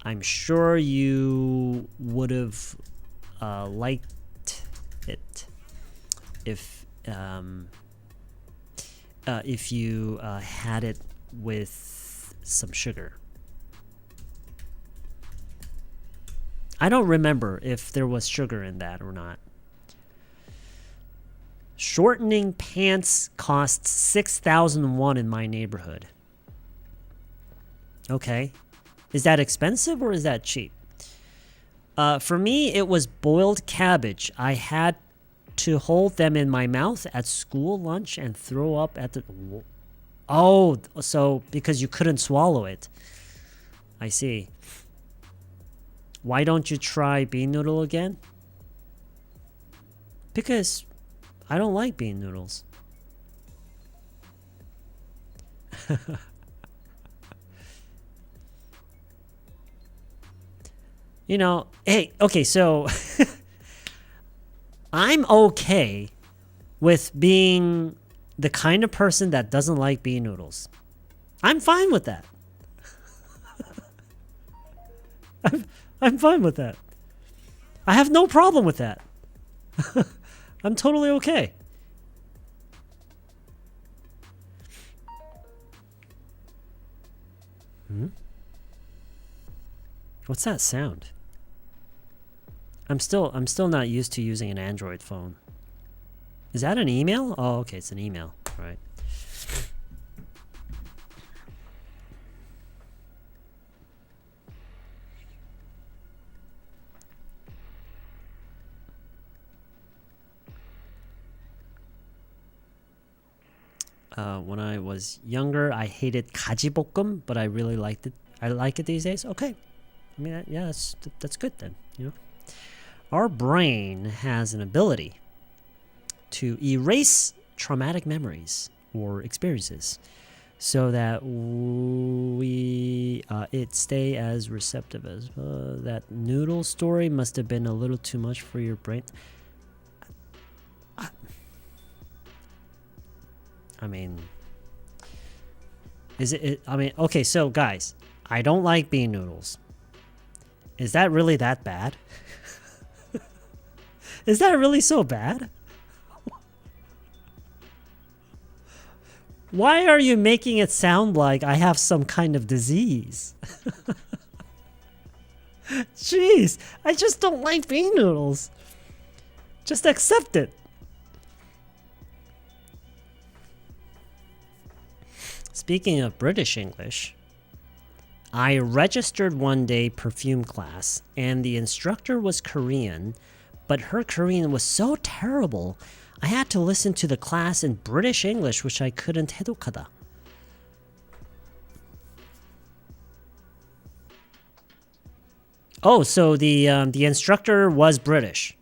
I'm sure you would have liked it if you had it with some sugar. I don't remember if there was sugar in that or not. Shortening pants costs 6,000 won in my neighborhood. Okay. Is that expensive or is that cheap? For me, it was boiled cabbage. I had to hold them in my mouth at school lunch and throw up at the... Oh, so because you couldn't swallow it. I see. Why don't you try bean noodle again? Because I don't like bean noodles. You know, hey, okay, so I'm okay with being the kind of person that doesn't like bean noodles. I'm fine with that. I'm fine with that. I have no problem with that. I'm totally okay. What's that sound? I'm still not used to using an Android phone. Is that an email? Oh, okay, it's an email. All right. When I was younger, I hated 가지볶음, but I really liked it. I like it these days. Okay. I mean, yeah, that's good then, you know. Our brain has an ability to erase traumatic memories or experiences so that it stay as receptive as that noodle story must have been a little too much for your brain. I mean, is it? I mean, okay, so guys, I don't like bean noodles. Is that really that bad? Is that really so bad? Why are you making it sound like I have some kind of disease? Jeez, I just don't like bean noodles. Just accept it. Speaking of British English, I registered one day perfume class and the instructor was Korean, but her Korean was so terrible I had to listen to the class in British English, which I couldn't 해독하다. Oh, so the instructor was British,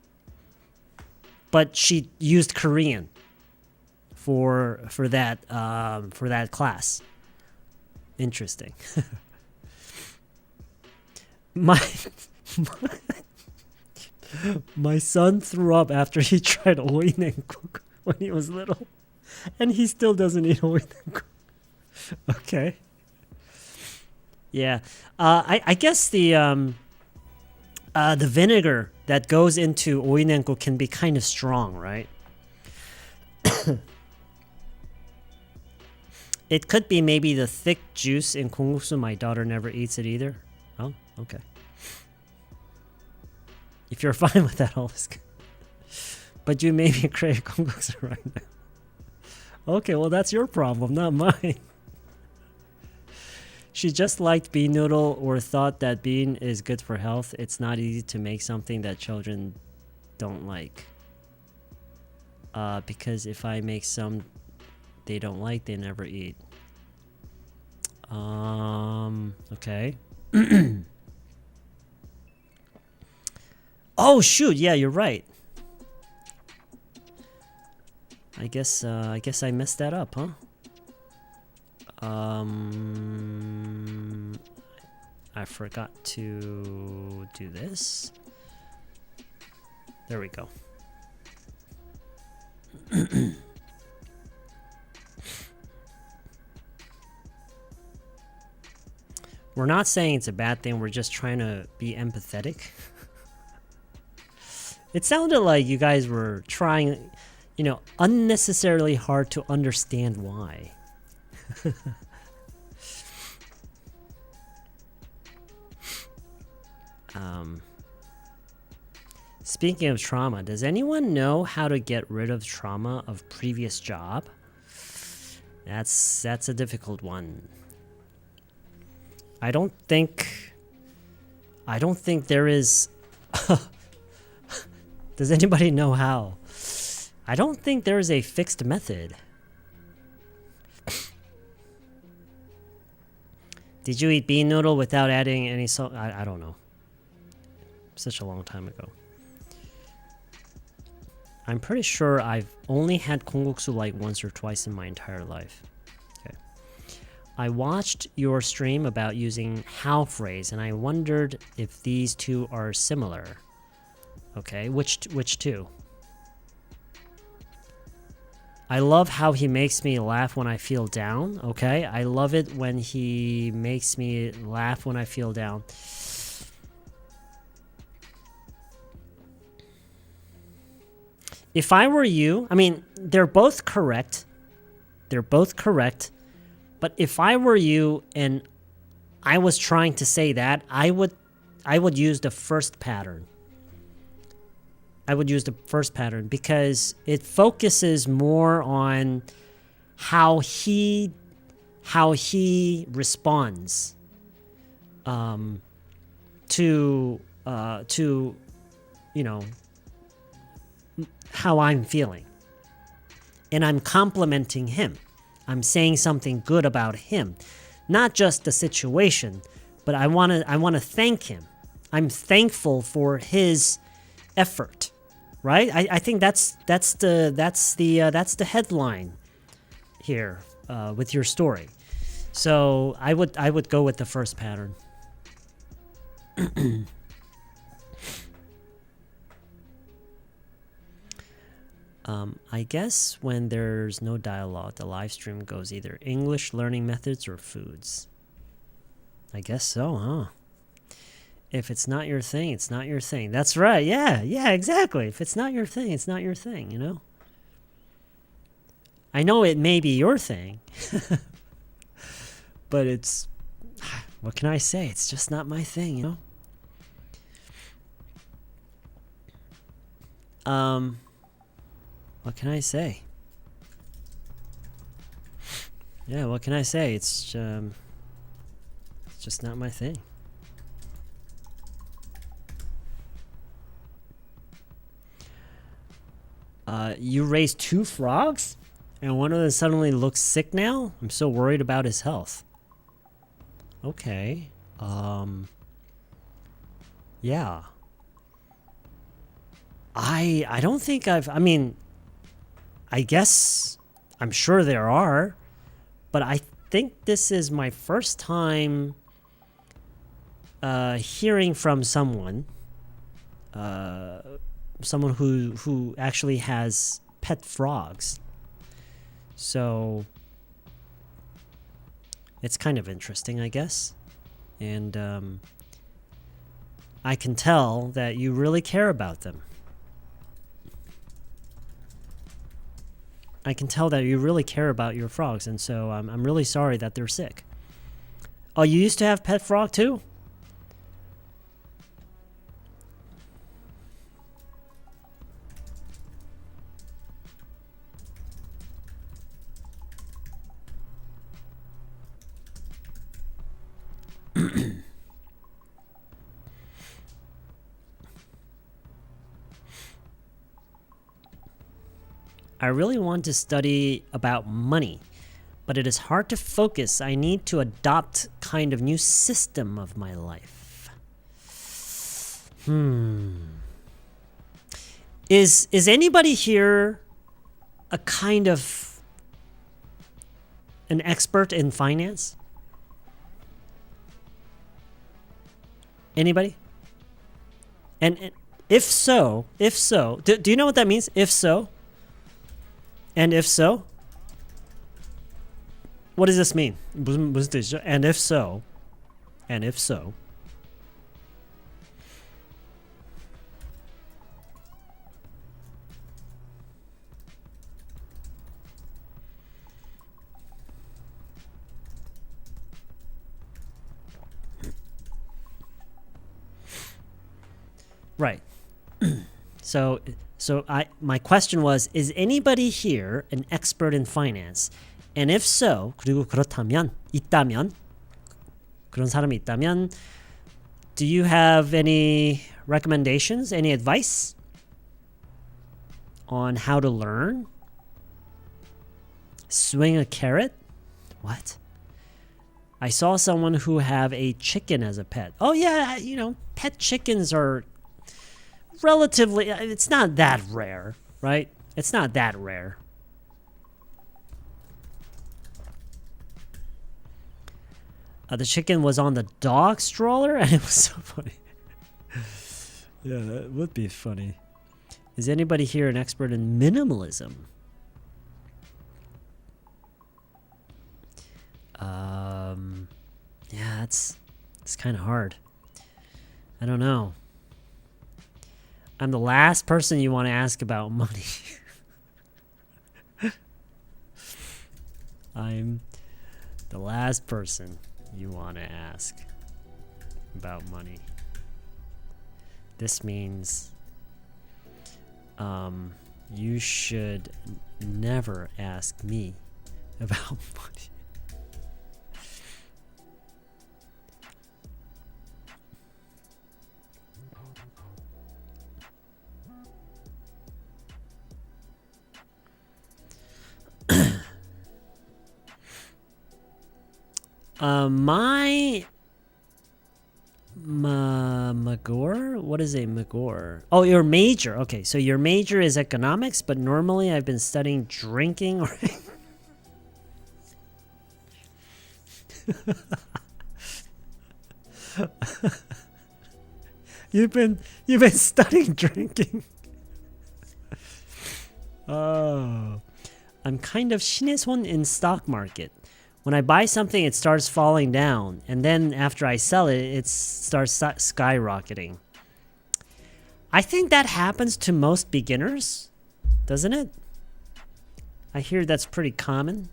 but she used Korean for that class. Interesting. My son threw up after he tried oinenguk when he was little, and he still doesn't eat oinenguk. Okay. Yeah. I guess the vinegar that goes into oinenguk can be kind of strong, right? It could be maybe the thick juice in kongguksu. My daughter never eats it either. Oh, okay. If you're fine with that, all is good. But you made me crave kongguksu right now. Okay, well that's your problem, not mine. She just liked bean noodle or thought that bean is good for health. It's not easy to make something that children don't like. Because if I make some they don't like, they never eat. Okay. Oh shoot, yeah, you're right. I guess I messed that up, huh? I forgot to do this. There we go. We're not saying it's a bad thing. We're just trying to be empathetic. It sounded like you guys were trying, you know, unnecessarily hard to understand why. Speaking of trauma, does anyone know how to get rid of trauma of previous job? That's a difficult one. I don't think there is. Does anybody know how? I don't think there is a fixed method. Did you eat bean noodle without adding any salt? I don't know. Such a long time ago. I'm pretty sure I've only had kongguksu like once or twice in my entire life. Okay. I watched your stream about using how phrase, and I wondered if these two are similar. Okay, which two? I love how he makes me laugh when I feel down. Okay, I love it when he makes me laugh when I feel down. If I were you, I mean, they're both correct. They're both correct. But if I were you and I was trying to say that, I would use the first pattern. I would use the first pattern because it focuses more on how he responds to you know, how I'm feeling. And I'm complimenting him. I'm saying something good about him. Not just the situation, but I want to thank him. I'm thankful for his effort. Right? I think that's the headline here with your story. So I would go with the first pattern. I guess when there's no dialogue, the live stream goes either English learning methods or foods. I guess so, huh? If it's not your thing, it's not your thing. That's right. Yeah, exactly. If it's not your thing, it's not your thing, you know? I know it may be your thing, but it's, what can I say? It's just not my thing, you know? What can I say? Yeah, what can I say? It's just not my thing. You raised 2 frogs? And one of them suddenly looks sick now? I'm so worried about his health. Okay. Yeah. I don't think I mean, I guess, I'm sure there are, but I think this is my first time hearing from someone who actually has pet frogs. So it's kind of interesting, I guess. And I can tell that you really care about them. I can tell that you really care about your frogs, and so I'm really sorry that they're sick. Oh, you used to have pet frog too? I really want to study about money, but it is hard to focus. I need to adopt kind of new system of my life. Is anybody here a kind of an expert in finance? Anybody? And if so, do you know what that means? If so? And if so? What does this mean? And if so? And if so, right. My question was, is anybody here an expert in finance? And if so, 그리고 그렇다면, 있다면, 그런 사람이 있다면, do you have any recommendations, any advice on how to learn? Swing a carrot? What? I saw someone who have a chicken as a pet. Oh yeah, pet chickens are relatively, it's not that rare, right? It's not that rare. The chicken was on the dog stroller and it was so funny. Yeah, that would be funny. Is anybody here an expert in minimalism? Yeah, it's kind of hard. I don't know. I'm the last person you want to ask about money. I'm the last person you want to ask about money. This means you should never ask me about money. Magor? What is a Magor? Oh, your major. Okay, so your major is economics, but normally I've been studying drinking or You've been studying drinking. Oh. I'm kind of 신의 손 in stock market. When I buy something, it starts falling down. And then after I sell it, it starts skyrocketing. I think that happens to most beginners, doesn't it? I hear that's pretty common.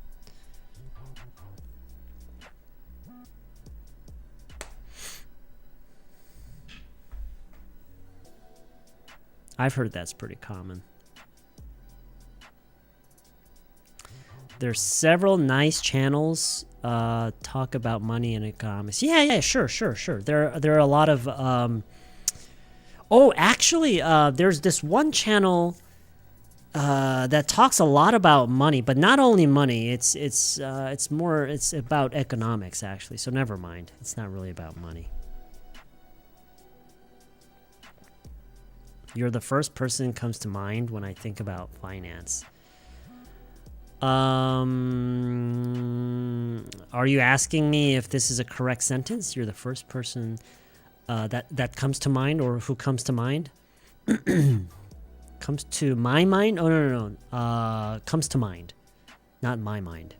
I've heard that's pretty common. There's several nice channels talk about money and economics. Yeah, sure. There are a lot of there's this one channel that talks a lot about money, but not only money. It's about economics actually. So never mind. It's not really about money. You're the first person who comes to mind when I think about finance. Are you asking me if this is a correct sentence? You're the first person that comes to mind, or who comes to mind? Comes to my mind? Oh, no. Comes to mind, not my mind.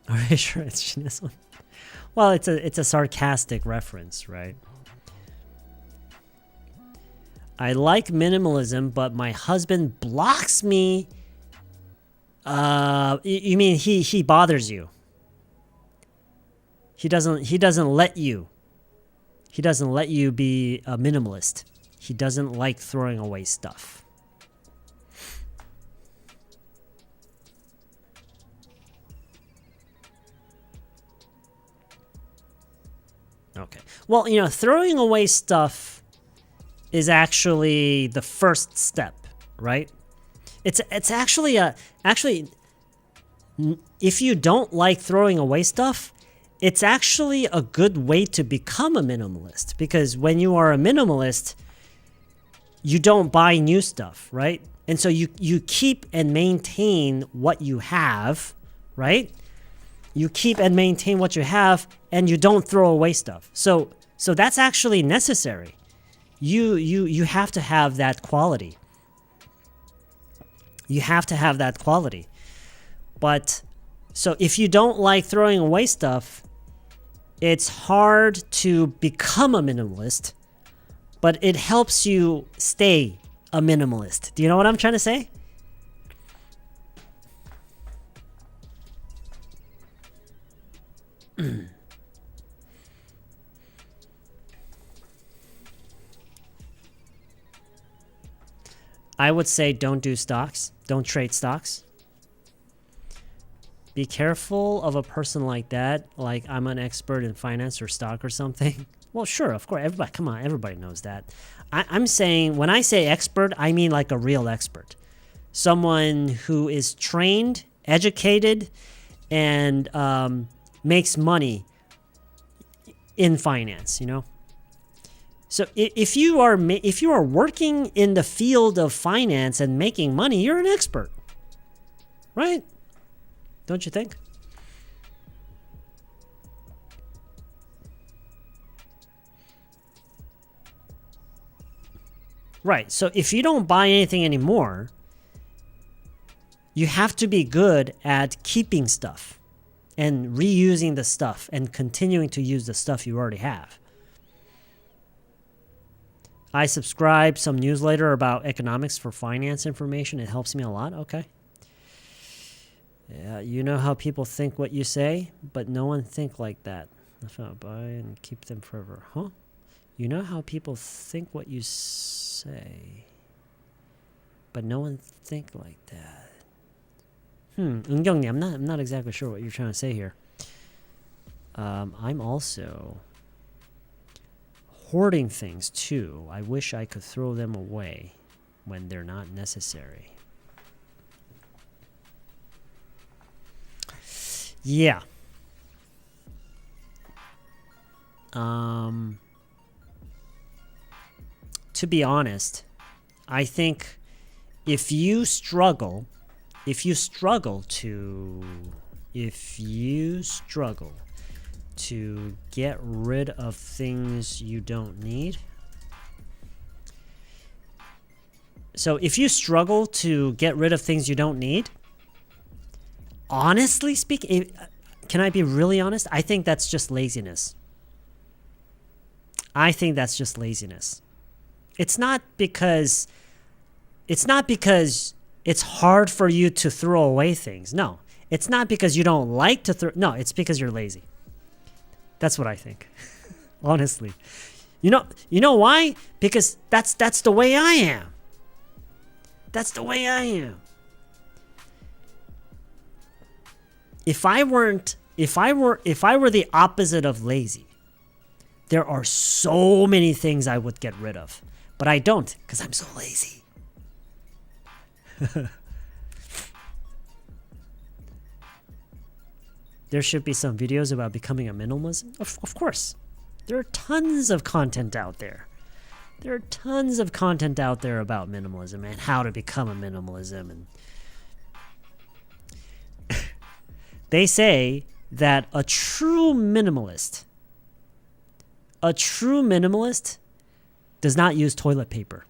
Are you sure it's Shineson? Well, it's a sarcastic reference, right? I like minimalism, but my husband blocks me. You mean he bothers you? He doesn't let you. He doesn't let you be a minimalist. He doesn't like throwing away stuff. Okay. Well, throwing away stuff is actually the first step, right? It's actually if you don't like throwing away stuff, it's actually a good way to become a minimalist, because when you are a minimalist, you don't buy new stuff, right? And so you keep and maintain what you have, right? You keep and maintain what you have, and you don't throw away stuff. So that's actually necessary. You have to have that quality. You have to have that quality. But so if you don't like throwing away stuff, it's hard to become a minimalist, but it helps you stay a minimalist. Do you know what I'm trying to say? I would say don't do stocks. Don't trade stocks. Be careful of a person like that. Like, I'm an expert in finance or stock or something. Well, sure, of course. Everybody, come on, everybody knows that. I'm saying, when I say expert, I mean like a real expert. Someone who is trained, educated, and makes money in finance, you know? So if you are working in the field of finance and making money, you're an expert, right? Don't you think? Right. So if you don't buy anything anymore, you have to be good at keeping stuff and reusing the stuff and continuing to use the stuff you already have. I subscribe some newsletter about economics for finance information. It helps me a lot. Okay. Yeah, you know how people think what you say, but no one think like that. If I buy and keep them forever. Huh? You know how people think what you say, but no one think like that. 은경님, I'm not exactly sure what you're trying to say here. I'm also hoarding things too. I wish I could throw them away when they're not necessary. Yeah. To be honest, I think if you struggle to get rid of things you don't need. So if you struggle to get rid of things you don't need, honestly speaking, can I be really honest? I think that's just laziness. It's not because it's hard for you to throw away things. No. It's not because you don't like to throw. No, it's because you're lazy. That's what I think. Honestly. You know why? Because that's the way I am. That's the way I am. If I were the opposite of lazy, there are so many things I would get rid of. But I don't, because I'm so lazy. There should be some videos about becoming a minimalist. Of course. There are tons of content out there. There are tons of content out there about minimalism and how to become a minimalism. And they say that a true minimalist does not use toilet paper.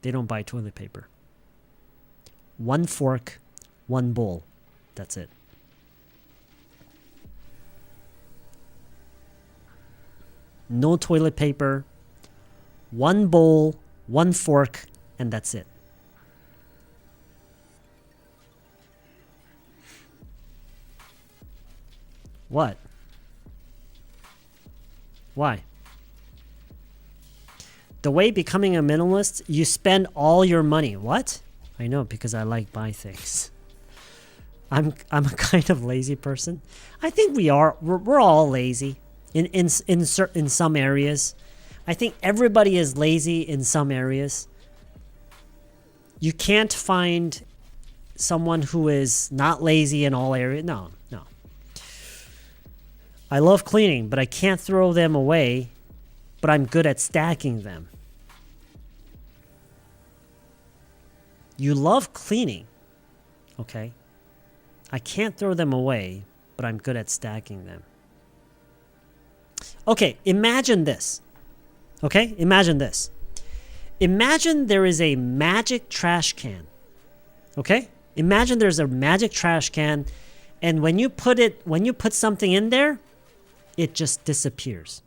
They don't buy toilet paper. One fork, one bowl. That's it. No toilet paper, one bowl, one fork, and that's it. What? Why? The way becoming a minimalist, you spend all your money. What? I know, because I like buy things. I'm a kind of lazy person. I think we're all lazy in some areas. I think everybody is lazy in some areas. You can't find someone who is not lazy in all areas. No. I love cleaning, but I can't throw them away, but I'm good at stacking them. You love cleaning, okay? I can't throw them away, but I'm good at stacking them. Okay, imagine this. Okay, imagine this. Imagine there is a magic trash can. Okay? Imagine there's a magic trash can And when you put something in there, it just disappears.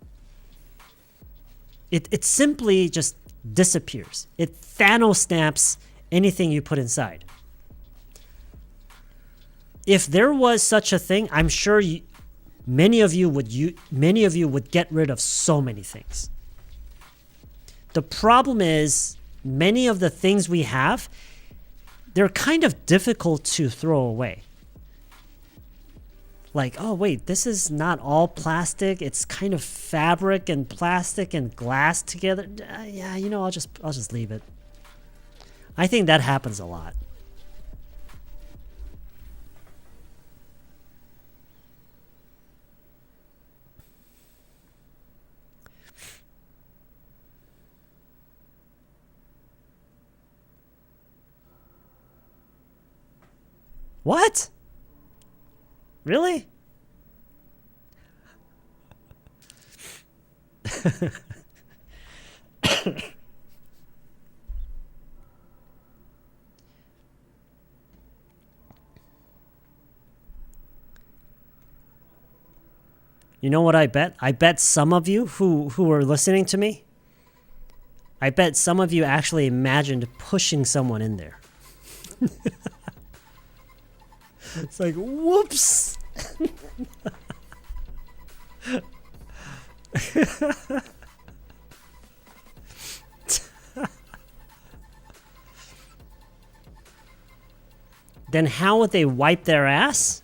It simply just disappears. It Thanos snaps anything you put inside. If there was such a thing, I'm sure many of you would get rid of so many things. The problem is many of the things we have, they're kind of difficult to throw away. Like, oh wait, this is not all plastic. It's kind of fabric and plastic and glass together. Yeah, I'll just leave it. I think that happens a lot. What? Really? You know what I bet? I bet some of you who are listening to me, I bet some of you actually imagined pushing someone in there. It's like, whoops. Then how would they wipe their ass?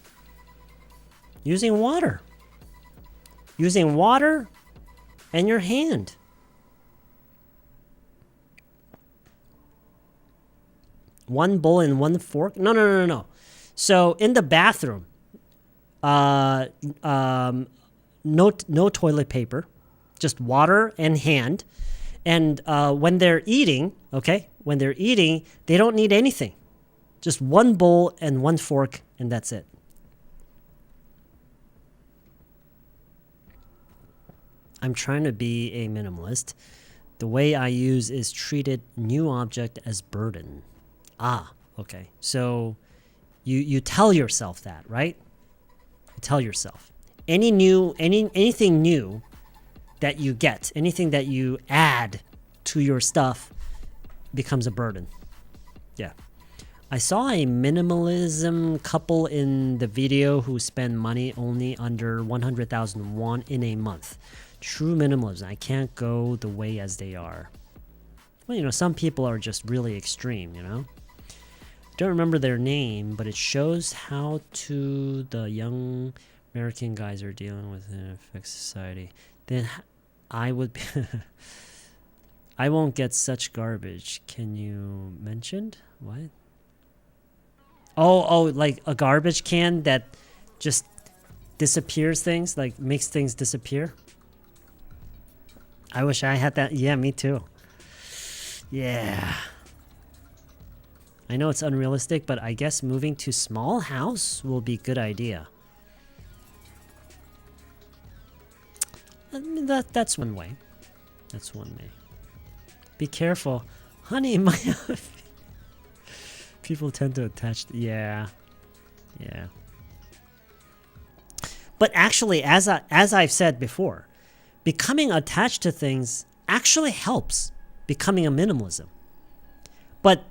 Using water. Using water and your hand. One bowl and one fork? No. So in the bathroom, no toilet paper, just water and hand. And when they're eating, they don't need anything. Just one bowl and one fork, and that's it. I'm trying to be a minimalist. The way I use is treated new object as burden. Okay. So you tell yourself that, right? You tell yourself. Anything new that you get, anything that you add to your stuff becomes a burden. Yeah. I saw a minimalism couple in the video who spend money only under 100,000 won in a month. True minimalism. I can't go the way as they are. Well, some people are just really extreme, Don't remember their name, but it shows how the young American guys are dealing with an affect society. Then I would be I won't get such garbage. Can you mention? What? Oh, like a garbage can that just disappears things, like makes things disappear. I wish I had that. Yeah, me too. Yeah. I know it's unrealistic, but I guess moving to small house will be a good idea. I mean, that's one way. That's one way. Be careful. Honey, my people tend to attach. Yeah. But actually, as I've said before, becoming attached to things actually helps becoming a minimalism. But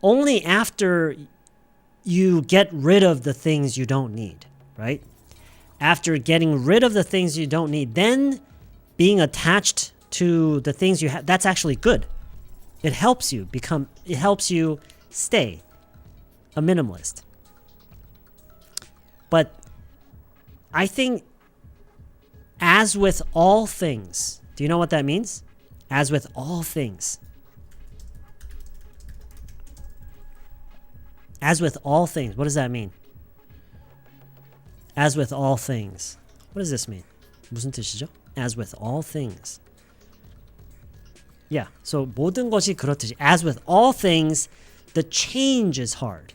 only after you get rid of the things you don't need, right? After getting rid of the things you don't need, then being attached to the things you have, that's actually good. It helps you stay a minimalist. But I think, as with all things, do you know what that means? As with all things. As with all things, what does that mean? As with all things. What does this mean? 무슨 뜻이죠? As with all things. Yeah, so 모든 것이 그렇듯이. As with all things, the change is hard.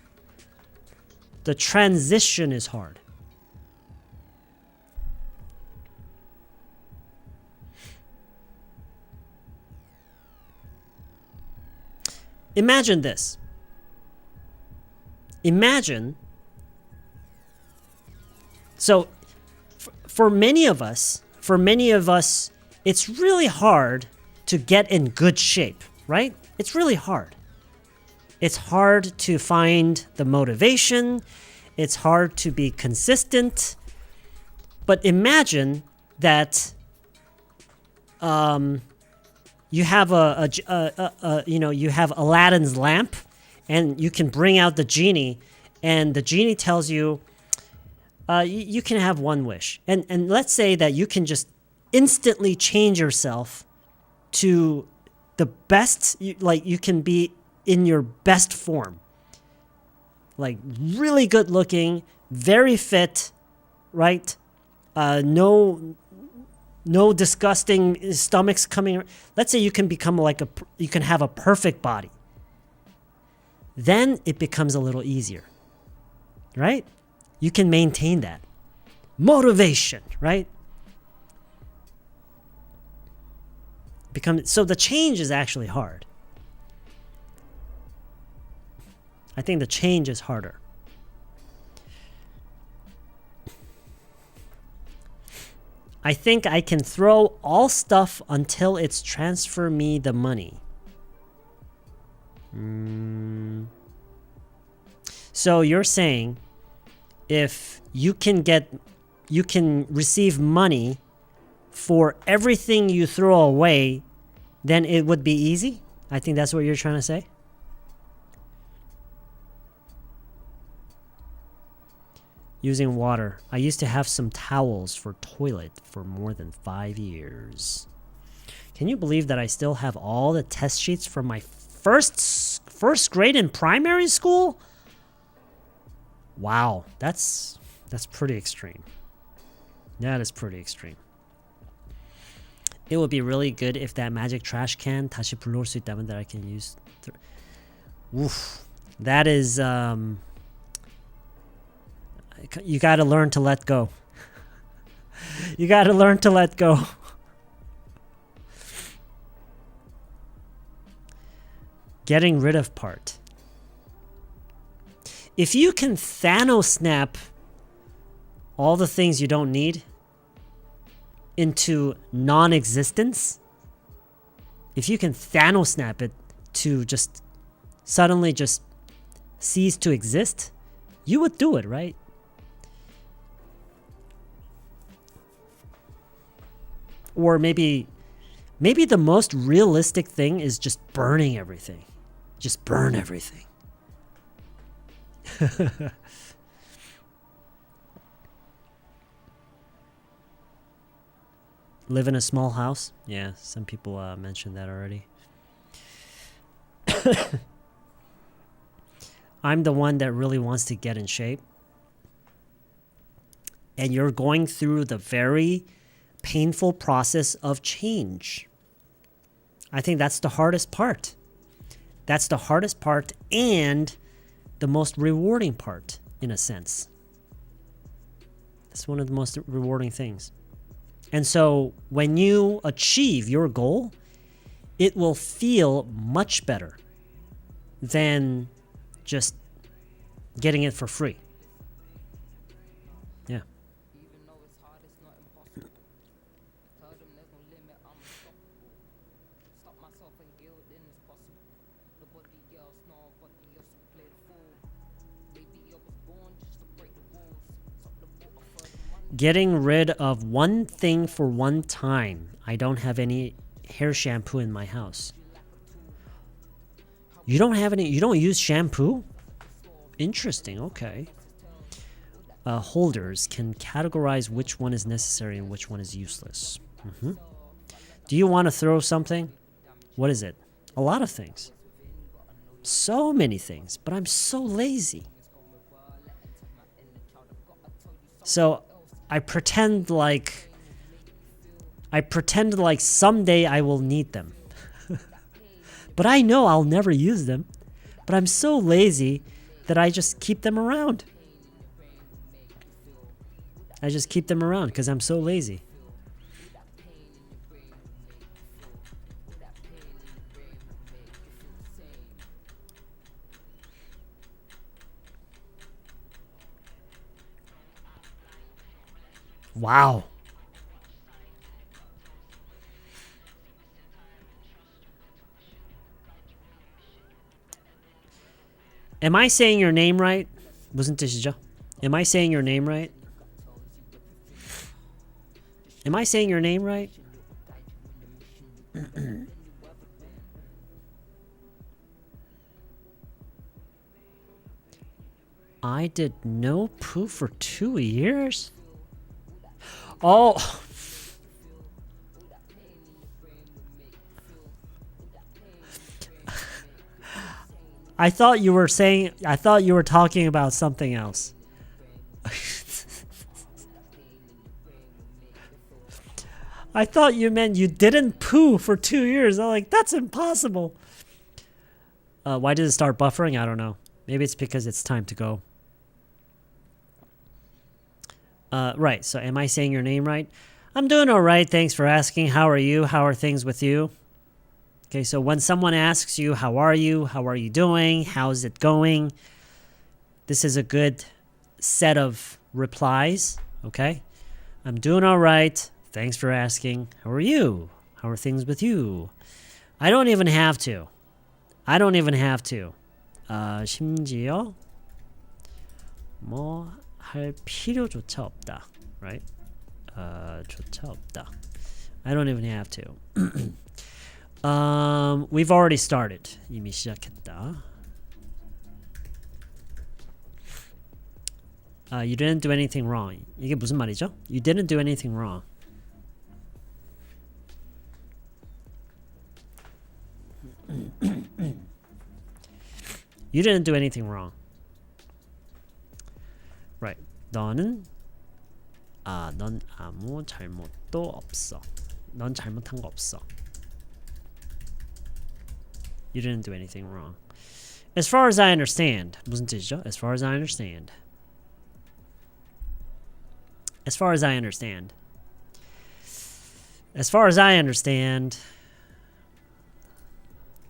The transition is hard. Imagine this. Imagine So for many of us, it's really hard to get in good shape, right? It's really hard. It's hard to find the motivation. It's hard to be consistent. But imagine that you have you have Aladdin's lamp, and you can bring out the genie, and the genie tells you you can have one wish. And let's say that you can just instantly change yourself to the best, like you can be in your best form. Like really good looking, very fit, right? No disgusting stomachs coming. Let's say you can become you can have a perfect body. Then it becomes a little easier, right? You can maintain that. Motivation, right? So the change is actually hard. I think the change is harder. I think I can throw all stuff until it's transfer me the money. So you're saying if you can receive money for everything you throw away, then it would be easy? I think that's what you're trying to say. Using water. I used to have some towels for toilet for more than 5 years. Can you believe that I still have all the test sheets from my first grade in primary school? Wow, that's pretty extreme. That is pretty extreme. It would be really good if that magic trash can 다시 불러올 수 있다면 that I can use. Oof, that is you got to learn to let go. You got to learn to let go. Getting rid of part. If you can Thanos snap all the things you don't need into non-existence, if you can Thanos snap it to just suddenly just cease to exist, you would do it, right? Or maybe the most realistic thing is just burning everything. Just burn everything. Live in a small house? Yeah, some people mentioned that already. I'm the one that really wants to get in shape. And you're going through the very painful process of change. I think that's the hardest part. That's the hardest part and the most rewarding part, in a sense. That's one of the most rewarding things. And so when you achieve your goal, it will feel much better than just getting it for free. Yeah. Getting rid of one thing for one time. I don't have any hair shampoo in my house. You don't have any, you don't use shampoo? Interesting, okay. Holders can categorize which one is necessary and which one is useless. Do you want to throw something? What is it? A lot of things. So many things, but I'm so lazy. So I pretend like someday I will need them. But I know I'll never use them. But I'm so lazy that I just keep them around. I just keep them around because I'm so lazy. Wow. Am I saying your name right? 무슨 뜻이죠? Am I saying your name right? Am I saying your name right? I did no poo for 2 years? Oh. I thought you were talking about something else. I thought you meant you didn't poo for 2 years. I'm like, that's impossible. Why did it start buffering? I don't know. Maybe it's because it's time to go. Right, so am I saying your name right? I'm doing all right. Thanks for asking. How are you? How are things with you? Okay, so when someone asks you, how are you? How are you doing? How's it going? This is a good set of replies, okay? I'm doing all right. Thanks for asking. How are you? How are things with you? I don't even have to. 심지어 뭐 할 필요조차 없다. Right? 조차 없다. I don't even have to. We've already started. 이미 시작했다. You didn't do anything wrong. 이게 무슨 말이죠? You didn't do anything wrong. You didn't do anything wrong. Right. 너는 넌 아무 잘못도 없어. 넌 잘못한 거 없어. You didn't do anything wrong. As far as I understand. 무슨 뜻이죠? As far as I understand. As far as I understand. As far as I understand.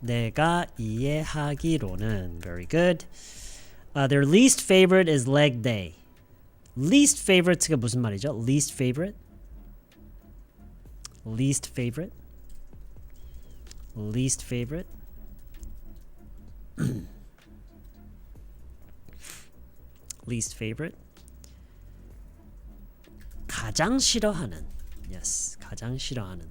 내가 이해하기로는. Very good. Their least favorite is leg day. Least favorite가 무슨 말이죠? Least favorite? Least favorite? Least favorite? Least favorite? 가장 싫어하는. Yes, 가장 싫어하는.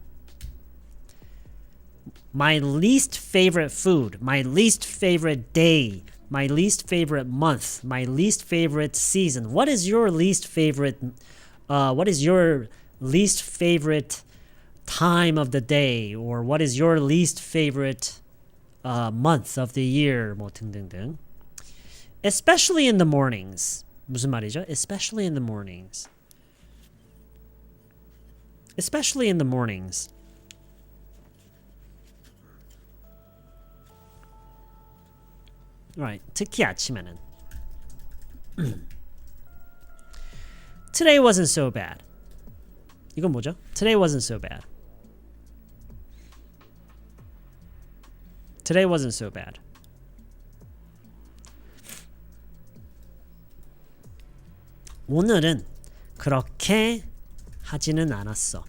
My least favorite food, my least favorite day, my least favorite month, my least favorite season. What is your least favorite time of the day, or what is your least favorite month of the year? 뭐 등등등. Especially in the mornings. 무슨 말이죠? Especially in the mornings. Especially in the mornings. Right. 특히 아침에는. Today wasn't so bad. 이건 뭐죠? Today wasn't so bad. Today wasn't so bad. 오늘은 그렇게 하지는 않았어.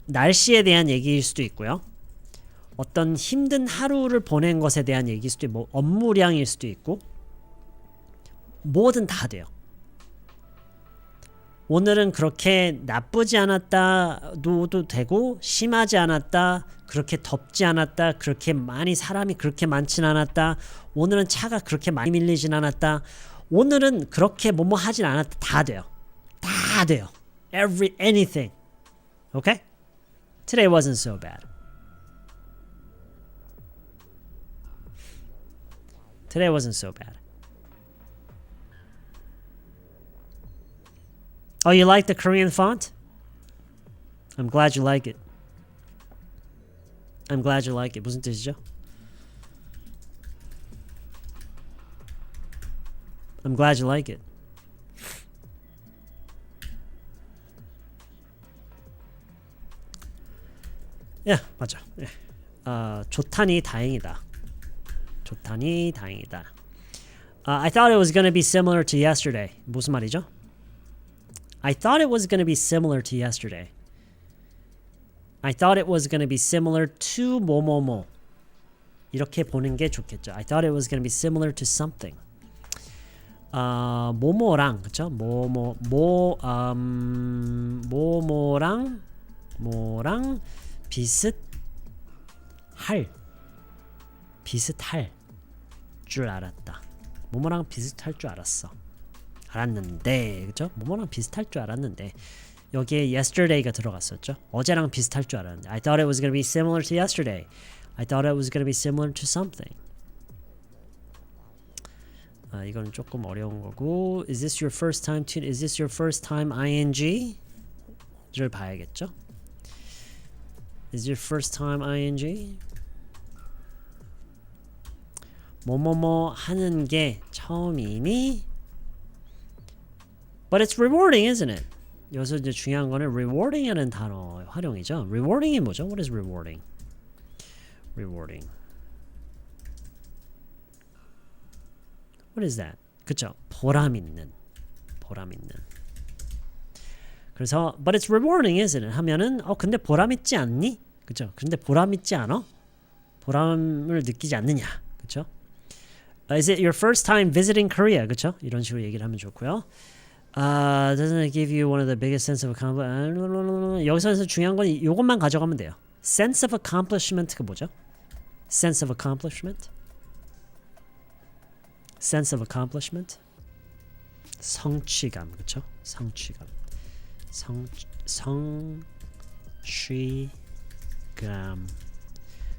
날씨에 대한 얘기일 수도 있고요. 어떤 힘든 하루를 보낸 것에 대한 얘기일 수도 있고, 뭐 업무량일 수도 있고, 뭐든 다 돼요. 오늘은 그렇게 나쁘지 않았다도 되고, 심하지 않았다, 그렇게 덥지 않았다, 그렇게 사람이 그렇게 많진 않았다, 오늘은 차가 그렇게 많이 밀리진 않았다, 오늘은 그렇게 뭐뭐 하진 않았다. 다 돼요. 다 돼요. Anything. Okay? Today wasn't so bad. Today wasn't so bad. Oh, you like the Korean font? I'm glad you like it. I'm glad you like it. 무슨 뜻이죠? I'm glad you like it. 야, 맞아. 좋다니 다행이다. 좋다니 다행이다. I thought it was gonna be similar to yesterday. 무슨 말이죠? I thought it was gonna be similar to yesterday. I thought it was gonna be similar to 뭐뭐뭐. 이렇게 보는 게 좋겠죠. I thought it was gonna be similar to something. 뭐뭐랑 그쵸? 뭐랑 비슷할 줄 알았다. 뭐뭐랑 비슷할 줄 알았는데 그쵸? 뭐뭐랑 비슷할 줄 알았는데 여기에 yesterday가 들어갔었죠. 어제랑 비슷할 줄 알았는데 I thought it was gonna be similar to yesterday. I thought it was gonna be similar to something. 이거는 조금 어려운 거고 Is this your first time ing를 봐야겠죠? Is your first time ing? 뭐뭐뭐 하는 게 처음이니? But it's rewarding, isn't it? 여기서 이제 중요한 거는 rewarding이라는 단어 활용이죠. rewarding이 뭐죠? What is rewarding? Rewarding. What is that? 그쵸? 보람 있는. 그래서 but it's rewarding, isn't it? 하면은 근데 보람 있지 않니? 그쵸? 근데 보람 있지 않아? 보람을 느끼지 않느냐? 그쵸? Is it your first time visiting Korea? 그쵸? 이런 식으로 얘기를 하면 좋고요. Doesn't it give you one of the biggest sense of accomplishment? 여기서 중요한 건 이것만 가져가면 돼요. Sense of accomplishment가 뭐죠? Sense of accomplishment? Sense of accomplishment? 성취감, 그쵸? 성취감.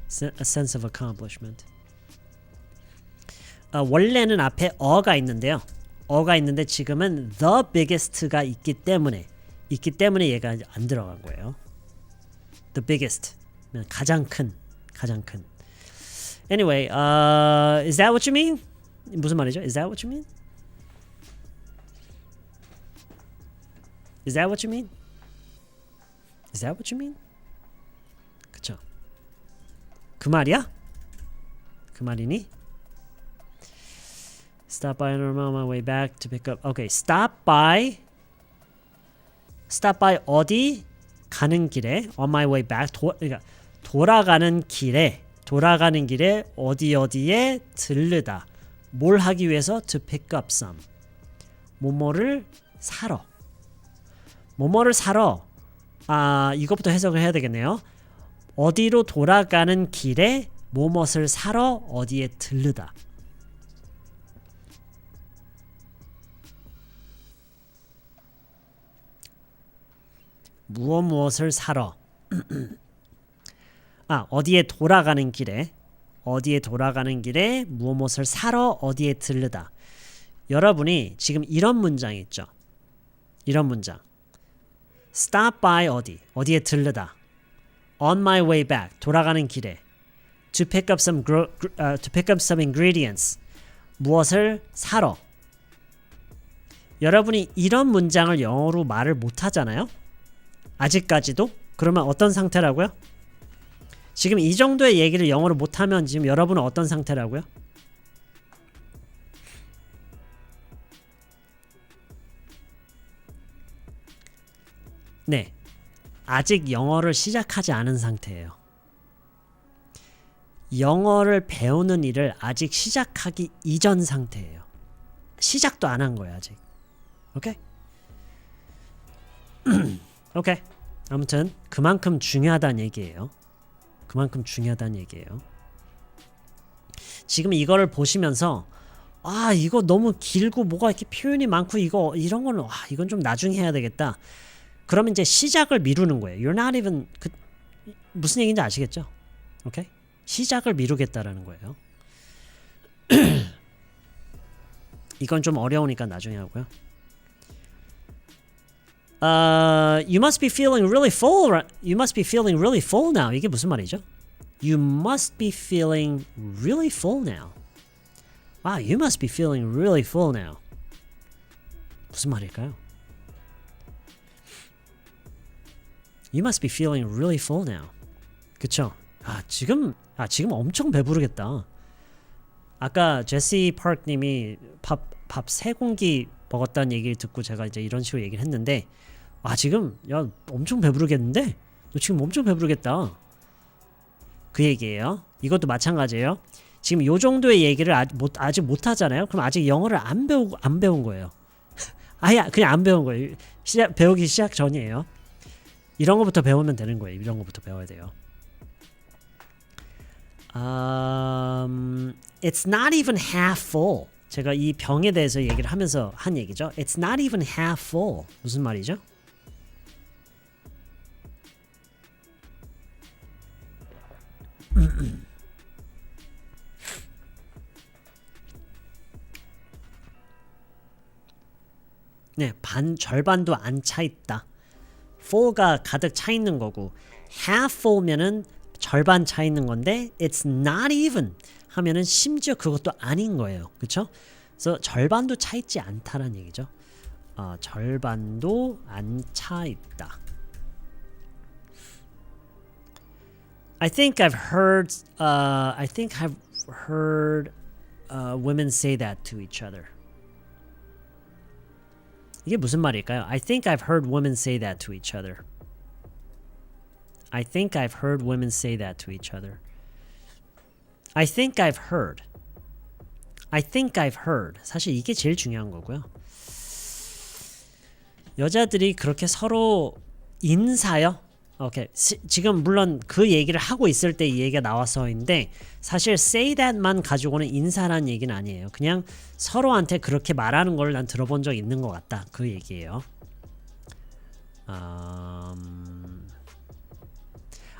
A sense of accomplishment. 원래는 앞에 어가 있는데요. 어가 있는데 지금은 the biggest가 있기 때문에 얘가 안 들어간 거예요. The biggest. 가장 큰. Anyway, is that what you mean? 무슨 말이죠? Is that what you mean? Is that what you mean? Is that what you mean? 그쵸? 그 말이야? 그 말이니? Stop by on my way back to pick up. Okay, stop by 어디 가는 길에 on my way back 그러니까 돌아가는 길에 어디에 들르다. 뭘 하기 위해서? To pick up some. 뭐뭐를 사러. 이것부터 해석을 해야 되겠네요. 어디로 돌아가는 길에 뭐뭇을 사러 어디에 들르다. 무엇을 사러. 어디에 돌아가는 길에 무엇을 사러 어디에 들르다. 여러분이 지금 이런 문장이 있죠. 이런 문장. Stop by 어디에 들르다. On my way back 돌아가는 길에. To pick up some ingredients 무엇을 사러. 여러분이 이런 문장을 영어로 말을 못 하잖아요. 아직까지도. 그러면 어떤 상태라고요? 지금 이 정도의 얘기를 영어로 못하면 지금 여러분은 어떤 상태라고요? 네, 아직 영어를 시작하지 않은 상태예요. 영어를 배우는 일을 아직 시작하기 이전 상태예요. 시작도 안 한 거예요, 아직. 오케이? 오케이. 아무튼 그만큼 중요하다는 얘기예요. 지금 이거를 보시면서 이거 너무 길고 뭐가 이렇게 표현이 많고 이런 거는 이건 좀 나중에 해야 되겠다. 그러면 이제 시작을 미루는 거예요. You're not even 무슨 얘기인지 아시겠죠? 오케이? 시작을 미루겠다라는 거예요. 이건 좀 어려우니까 나중에 하고요. You must be feeling really full. You must be feeling really full now. 이게 무슨 말이죠? You must be feeling really full now. Wow, you must be feeling really full now. 무슨 말일까요? You must be feeling really full now. 그쵸? 지금 엄청 배부르겠다. 아까 제시 파크님이 밥 세 공기 먹었다는 얘기를 듣고 제가 이제 이런 식으로 얘기를 했는데, 아 지금 야 엄청 배부르겠는데? 너 지금 엄청 배부르겠다. 그 얘기예요. 이것도 마찬가지예요. 지금 요 정도의 얘기를 아직 못 하잖아요. 그럼 아직 영어를 안 배운 거예요. 아예 그냥 안 배운 거예요. 배우기 시작 전이에요. 이런 거부터 배우면 되는 거예요. 이런 거부터 배워야 돼요. It's not even half full. 제가 이 병에 대해서 얘기를 하면서 한 얘기죠. It's not even half full. 무슨 말이죠? 네, 절반도 안 차 있다. full가 가득 차 있는 거고, half full면은 절반 차 있는 건데, it's not even 하면은 심지어 그것도 아닌 거예요. 그쵸? 그래서 절반도 차 있지 않다라는 얘기죠. 절반도 안 차 있다. I think I've heard women say that to each other. 이게 무슨 말일까요? I think I've heard women say that to each other. I think I've heard women say that to each other. I think I've heard. I think I've heard. 사실 이게 제일 중요한 거고요. 여자들이 그렇게 서로 인사요? 오케이. 지금 물론 그 얘기를 하고 있을 때 이 얘기가 나와서인데 사실 say that만 가지고는 인사라는 얘기는 아니에요. 그냥 서로한테 그렇게 말하는 걸 난 들어본 적 있는 것 같다. 그 얘기예요.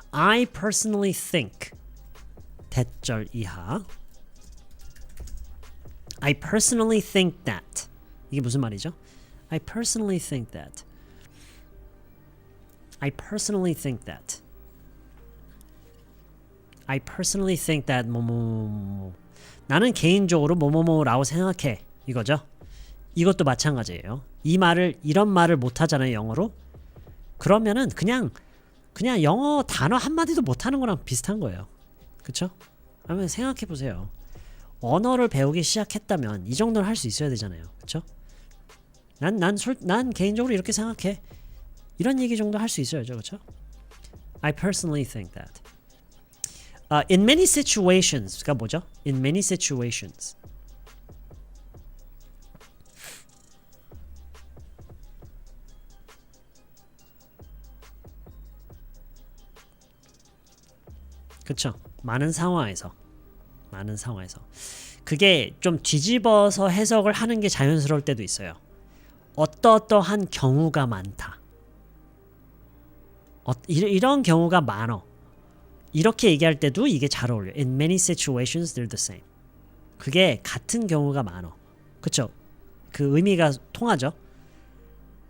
I personally think 대절 이하 I personally think that 이게 무슨 말이죠? I personally think that I personally think that I personally think that 뭐뭐뭐 나는 개인적으로 뭐뭐뭐라고 생각해 이거죠. 이것도 마찬가지예요. 이런 말을 못 하잖아요 영어로. 그러면은 그냥 영어 단어 한마디도 못 하는 거랑 비슷한 거예요. 그쵸? 한번 생각해 보세요. 언어를 배우기 시작했다면 이 정도는 할 수 있어야 되잖아요. 그쵸? 난 개인적으로 이렇게 생각해. 이런 얘기 정도 할 수 있어야죠. 그쵸? I personally think that. In many situations가 뭐죠? In many situations. 그쵸? 많은 상황에서 그게 좀 뒤집어서 해석을 하는 게 자연스러울 때도 있어요. 어떠한 경우가 많다. 이런 경우가 많어. 이렇게 얘기할 때도 이게 잘 어울려. In many situations they're the same. 그게 같은 경우가 많어. 그쵸? 그 의미가 통하죠?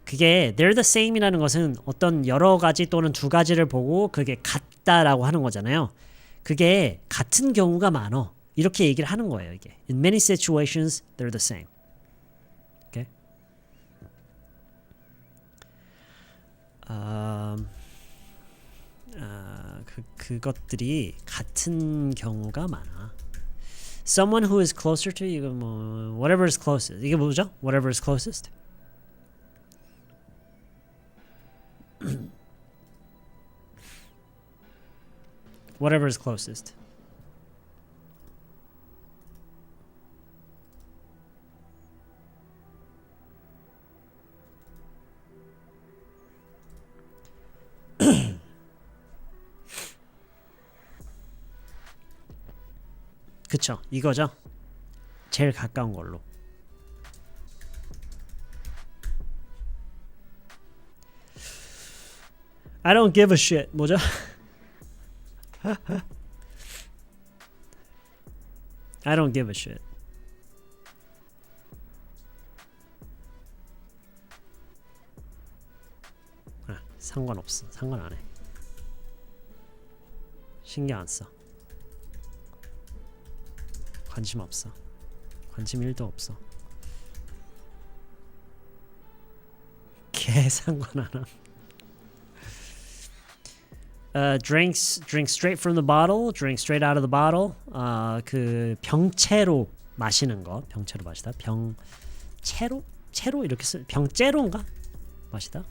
그게 they're the same이라는 것은 어떤 여러 가지 또는 두 가지를 보고 그게 같다라고 하는 거잖아요. 그게 같은 경우가 많어. 이렇게 얘기를 하는 거예요, 이게. In many situations, they're the same. Okay? 그것들이 같은 경우가 많아. Someone who is closer to 이거 뭐 whatever is closest. 이게 뭐죠? Whatever is closest. Whatever is closest. 그쵸, 이거죠. 제일 가까운 걸로. I don't give a shit. 뭐죠? I don't give a shit. 상관없어. 상관 안 해. 신경 안 써. 관심 없어. 관심 1도 없어. 개 상관 안 함. drink straight from the bottle, drink straight out of the bottle. 그 병채로 마시는 거, 병채로 마시다. 채로 이렇게 병째로인가? 마시다.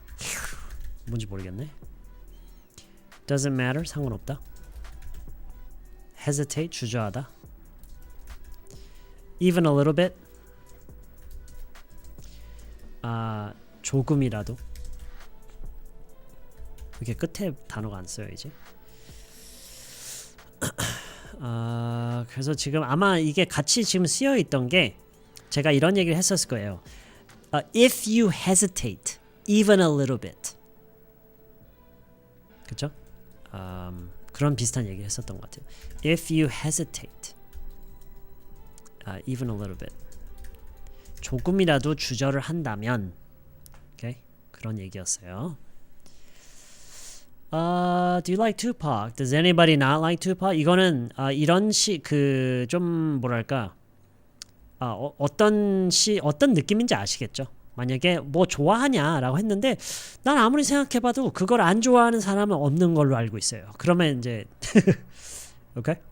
뭔지 모르겠네. Doesn't matter, 상관없다. Hesitate, 주저하다. Even a little bit. 조금이라도. 이렇게 끝에 단어가 안 써야지. 그래서 지금 아마 이게 같이 지금 쓰여 있던 게 제가 이런 얘기를 했었을 거예요. If you hesitate, even a little bit. 그렇죠? 그런 비슷한 얘기를 했었던 것 같아요. If you hesitate, even a little bit. 조금이라도 주저를 한다면, okay? 그런 얘기였어요. Do you like Tupac? Does anybody not like Tupac? 이거는 이런 좀 뭐랄까 어떤 느낌인지 아시겠죠? 만약에 뭐 좋아하냐라고 했는데 난 아무리 생각해봐도 그걸 안 좋아하는 사람은 없는 걸로 알고 있어요. 그러면 이제 okay?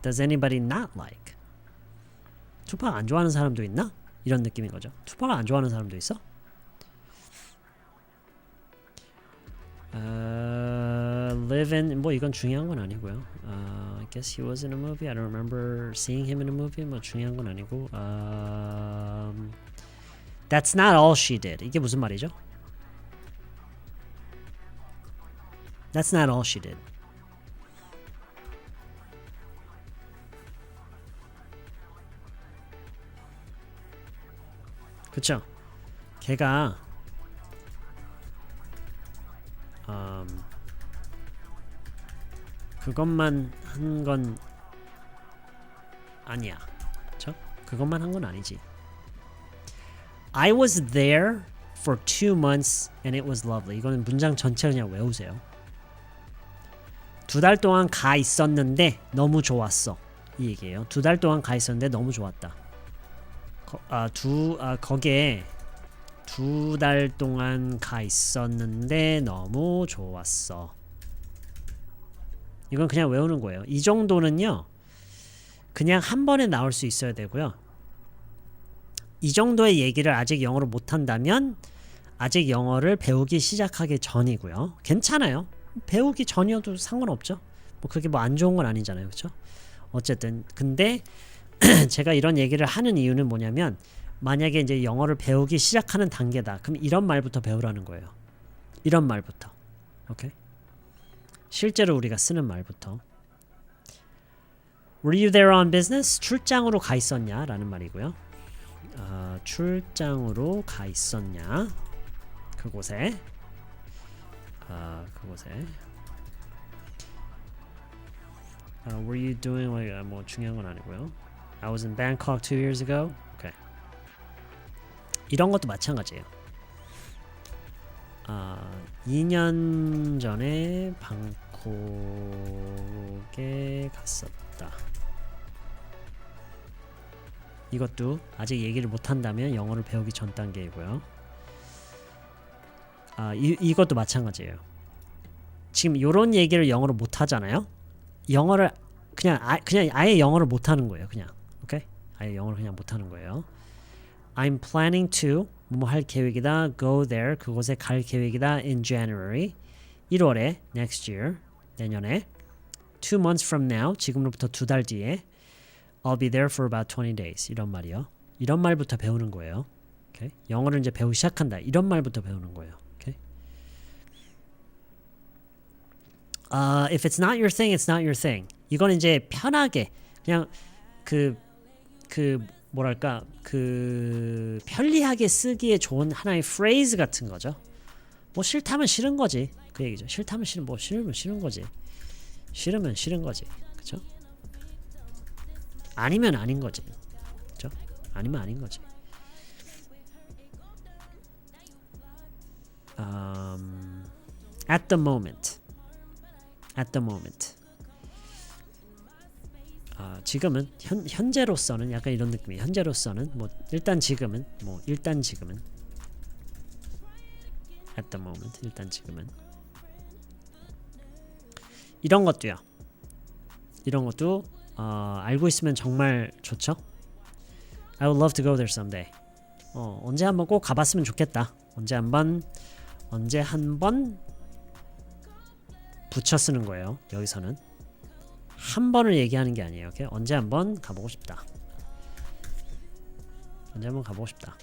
Does anybody not like? 투팍 안 좋아하는 사람도 있나? 이런 느낌인 거죠. 투팍을 안 좋아하는 사람도 있어? Live in 뭐 이건 중요한 건 아니고요. I guess he was in a movie. I don't remember seeing him in a movie. 뭐 중요한 건 아니고. That's not all she did. 이게 무슨 말이죠? That's not all she did. 그쵸? 걔가 그것만 한 건 아니야. 그쵸? 그것만 한 건 아니지. I was there for 2 months and it was lovely. 이거는 문장 전체 그냥 외우세요. 2달 동안 가 있었는데 너무 좋았어. 이 얘기예요. 2달 동안 가 있었는데 너무 좋았다. 거기에 2달 동안 가 있었는데 너무 좋았어. 이건 그냥 외우는 거예요. 이 정도는요, 그냥 한 번에 나올 수 있어야 되고요. 이 정도의 얘기를 아직 영어로 못한다면 아직 영어를 배우기 시작하기 전이고요. 괜찮아요. 배우기 전이어도 상관없죠. 뭐 그게 뭐 안 좋은 건 아니잖아요. 그렇죠? 어쨌든 근데 제가 이런 얘기를 하는 이유는 뭐냐면 만약에 이제 영어를 배우기 시작하는 단계다. 그럼 이런 말부터 배우라는 거예요. 이런 말부터. 오케이? 실제로 우리가 쓰는 말부터. Were you there on business? 출장으로 가 있었냐? 라는 말이고요. 출장으로 가 있었냐? 그곳에. Were you doing like 뭐 중요한 건 아니고요. I was in Bangkok 2 years ago. Okay. 이런 것도 마찬가지예요. 2년 전에 방콕에 갔었다. 이것도 아직 얘기를 못한다면 영어를 배우기 전 단계이고요. 이것도 마찬가지예요. 지금 이런 얘기를 영어로 못하잖아요. 영어를 그냥 아예 영어를 못하는 거예요. 그냥 오케이? 아예 영어를 그냥 못하는 거예요. I'm planning to 뭐 할 계획이다. Go there 그곳에 갈 계획이다. In January 1월에 next year 내년에 2 months from now 지금으로부터 2달 뒤에 I'll be there for about 20 days 이런 말이요. 이런 말부터 배우는 거예요. 오케이? 영어를 이제 배우기 시작한다. 이런 말부터 배우는 거예요. 오케이? If it's not your thing, it's not your thing. 이건 이제 편하게 그냥 뭐랄까 편리하게 쓰기에 좋은 하나의 phrase 같은 거죠. 뭐 싫다면 싫은 거지 그 얘기죠. 싫다면 싫은 뭐 싫으면 싫은 거지. 싫으면 싫은 거지. 그렇죠? 아니면 아닌 거지. 그렇죠? 아니면 아닌 거지. At the moment. 지금은 현재로서는 약간 이런 느낌이에요. 현재로서는 뭐 일단 지금은 at the moment 일단 지금은 이런 것도요. 이런 것도 알고 있으면 정말 좋죠. I would love to go there someday. 언제 한번 꼭 가봤으면 좋겠다. 언제 한번 붙여 쓰는 거예요. 여기서는 한 번을 얘기하는 게 아니에요. 오케이? 언제 한번 가보고 싶다. 언제 한번 가보고 싶다.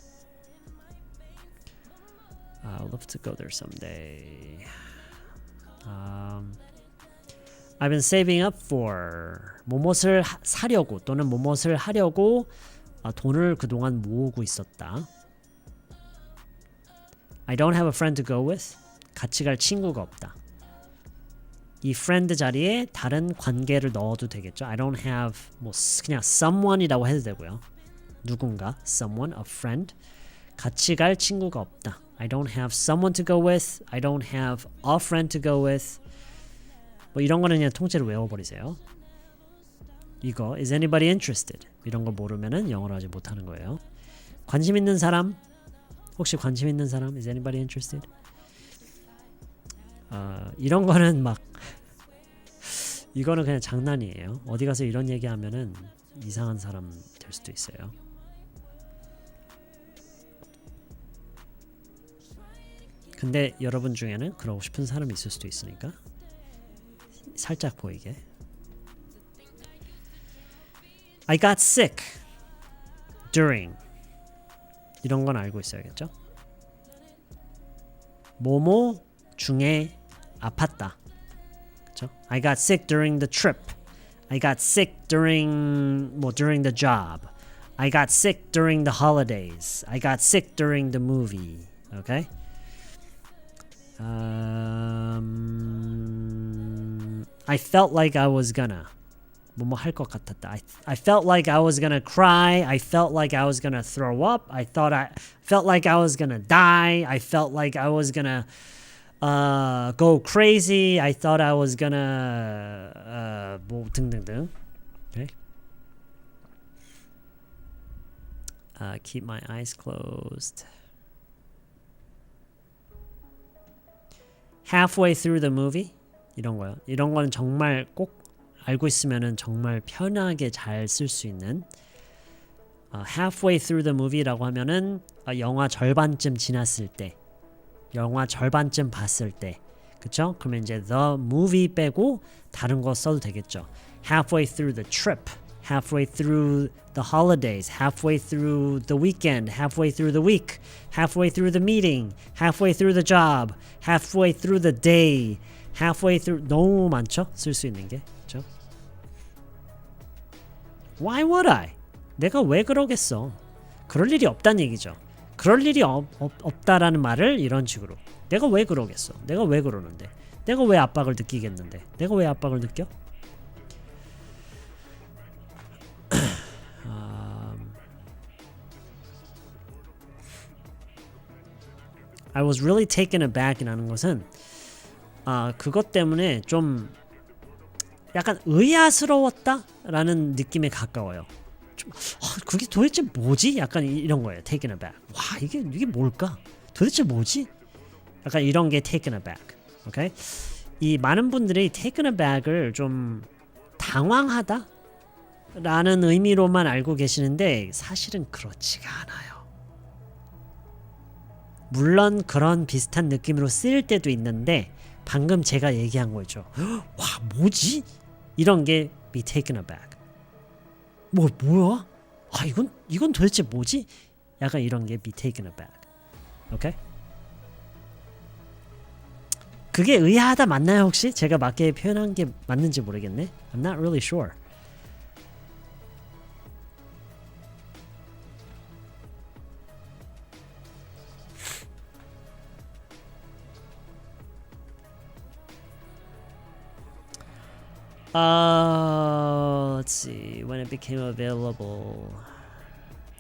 I would love to go there someday. I've been saving up for 뭐뭇을 사려고 또는 뭐뭇을 하려고 돈을 그동안 모으고 있었다. I don't have a friend to go with. 같이 갈 친구가 없다. 이 friend 자리에 다른 관계를 넣어도 되겠죠. I don't have 뭐 그냥 someone이라고 해도 되고요. 누군가, someone, a friend. 같이 갈 친구가 없다. I don't have someone to go with. I don't have a friend to go with. 뭐 이런 거는 그냥 통째로 외워버리세요. 이거 is anybody interested? 이런 거 모르면은 영어로 하지 못하는 거예요. 관심 있는 사람? 혹시 관심 있는 사람? Is anybody interested? 이런 거는 막 이거는 그냥 장난이에요. 어디 가서 이런 얘기하면은 이상한 사람 될 수도 있어요. 근데 여러분 중에는 그러고 싶은 사람이 있을 수도 있으니까 살짝 보이게. I got sick during 이런 건 알고 있어야겠죠? 뭐뭐 중에 아팠다. 그렇죠? I got sick during the trip. I got sick during the job. I got sick during the holidays. I got sick during the movie. Okay? I felt like I was gonna 뭐뭐 할 것 같았다. I felt like I was gonna cry. I felt like I was gonna throw up. I felt like I was gonna die. I felt like I was gonna go crazy. I thought I was gonna 뭐 등등등. Okay. Keep my eyes closed. Halfway through the movie. 이런 거요. 이런 거는 정말 꼭 알고 있으면은 정말 편하게 잘 쓸 수 있는 halfway through the movie라고 하면은 영화 절반쯤 지났을 때, 영화 절반쯤 봤을 때, 그쵸? 그러면 이제 the movie 빼고 다른 거 써도 되겠죠. halfway through the trip, halfway through the holidays, halfway through the weekend, halfway through the week, halfway through the meeting, halfway through the job, halfway through the day, halfway through. 너무 많죠? 쓸 수 있는 게. 그렇죠? Why would I? 내가 왜 그러겠어? 그럴 일이 없다는 얘기죠. 그럴 일이 없다라는 말을 이런 식으로. 내가 왜 그러겠어? 내가 왜 그러는데? 내가 왜 압박을 느끼겠는데? 내가 왜 압박을 느껴? I was really taken aback이라는 것은 그것 때문에 좀 약간 의아스러웠다라는 느낌에 가까워요. 좀 그게 도대체 뭐지? 약간 이런 거예요. taken aback. 와 이게 뭘까? 도대체 뭐지? 약간 이런 게 taken aback. 오케이? 이 많은 분들이 taken aback을 좀 당황하다라는 의미로만 알고 계시는데 사실은 그렇지가 않아요. 물론 그런 비슷한 느낌으로 쓰일 때도 있는데 방금 제가 얘기한 거죠. 와 뭐지? 이런 게 be taken aback. 뭐야? 이건 도대체 뭐지? 약간 이런 게 be taken aback. 오케이? 그게 의아하다 맞나요 혹시? 제가 맞게 표현한 게 맞는지 모르겠네. I'm not really sure. Let's see. When it became available.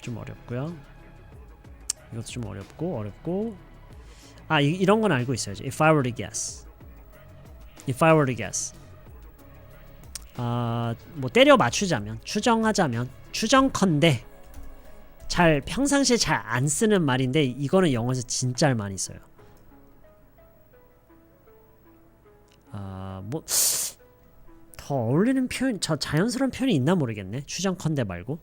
좀 어렵고요. 이것도 좀 어렵고. 이런 건 알고 있어야죠. If I were to guess. 뭐 때려 맞추자면, 추정하자면, 추정컨대 잘 평상시에 잘 안 쓰는 말인데 이거는 영어에서 진짜 많이 써요. 뭐 더 어울리는 표현, 저 자연스러운 표현이 있나 모르겠네. 추정컨대 말고.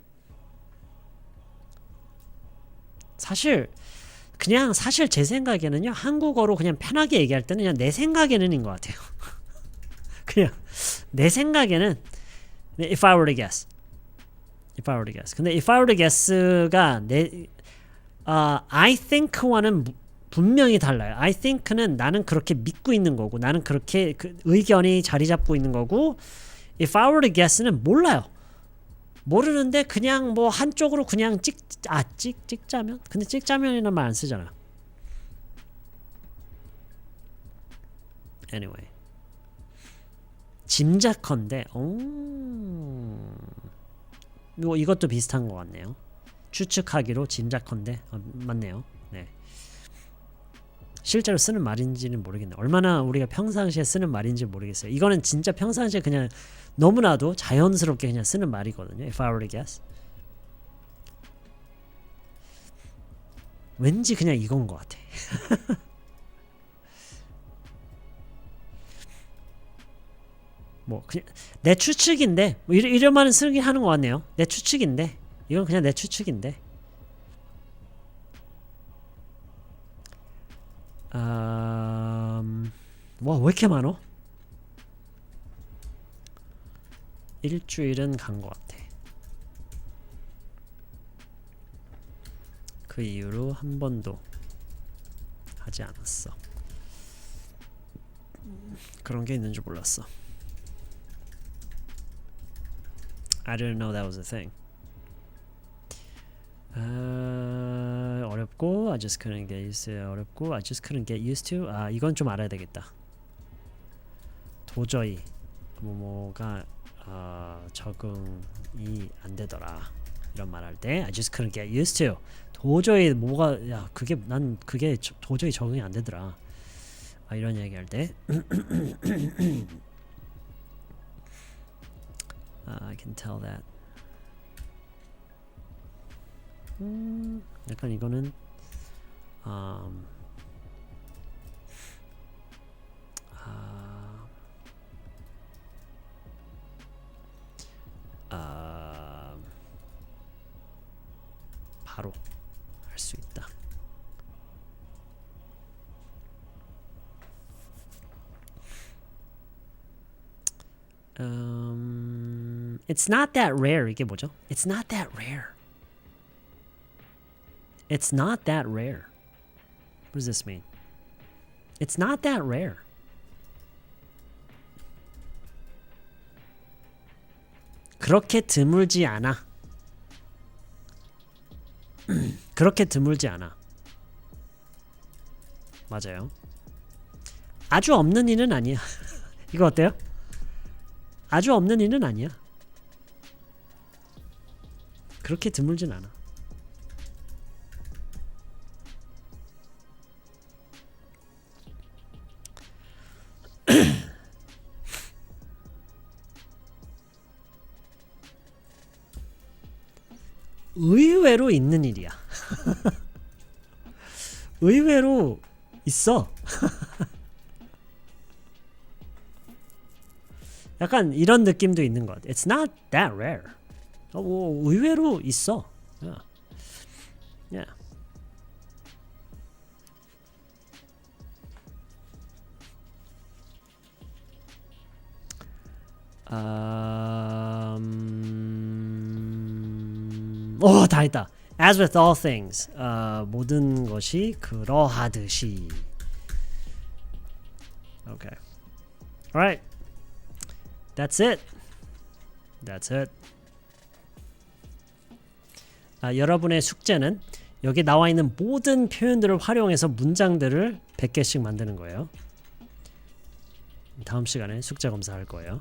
사실 제 생각에는요, 한국어로 그냥 편하게 얘기할 때는 그냥 내 생각에는인 것 같아요. 그냥 내 생각에는 if I were to guess. 근데 if I were to guess가 I think와는 분명히 달라요. I think는 나는 그렇게 믿고 있는 거고, 나는 그렇게 의견이 자리 잡고 있는 거고, if I were to guess는 몰라요. 모르는데 그냥 뭐 한쪽으로 그냥 찍자면? 근데 찍자면이라는 말 안 쓰잖아. Anyway. 짐작컨대, 이것도 비슷한 것 같네요. 추측하기로 짐작컨대, 맞네요. 네. 실제로 쓰는 말인지는 모르겠네요. 얼마나 우리가 평상시에 쓰는 말인지 모르겠어요. 이거는 진짜 평상시에 그냥 너무나도 자연스럽게 그냥 쓰는 말이거든요. If I were to guess. 왠지 그냥 이건 것 같아. 뭐 그냥 내 추측인데 뭐 이런 말은 쓰긴 하는 것 같네요. 내 추측인데 이건 그냥 내 추측인데. 와, 왜 이렇게 많어? 일주일은 간 것 같아. 그 이후로 한 번도 하지 않았어. 그런 게 있는 줄 몰랐어. I didn't know that was a thing. 어렵고 I just couldn't get used to. 어렵고 I just couldn't get used to. 이건 좀 알아야 되겠다. 도저히 뭐가 적응이 안 되더라. 이런 말 할 때 I just couldn't get used to. 도저히 뭐가 난 그게 도저히 적응이 안 되더라. 이런 얘기 할 때 I can tell that. 약간 이거는 바로 할 수 있다. It's not that rare. 이게 뭐죠? It's not that rare. It's not that rare. What does this mean? It's not that rare. 그렇게 드물지 않아. 그렇게 드물지 않아. 맞아요. 아주 없는 일은 아니야. 이거 어때요? 아주 없는 일은 아니야. 그렇게 드물진 않아. 의외로 있는 일이야. 의외로 있어. 약간 이런 느낌도 있는 것 같아. It's not that rare. 의외로 있어. Yeah. Yeah. 다 했다. As with all things, 모든 것이 그러하듯이. Okay. Alright. That's it. That's it. 여러분의 숙제는 여기 나와 있는 모든 표현들을 활용해서 문장들을 100개씩 만드는 거예요. 다음 시간에 숙제 검사할 거예요.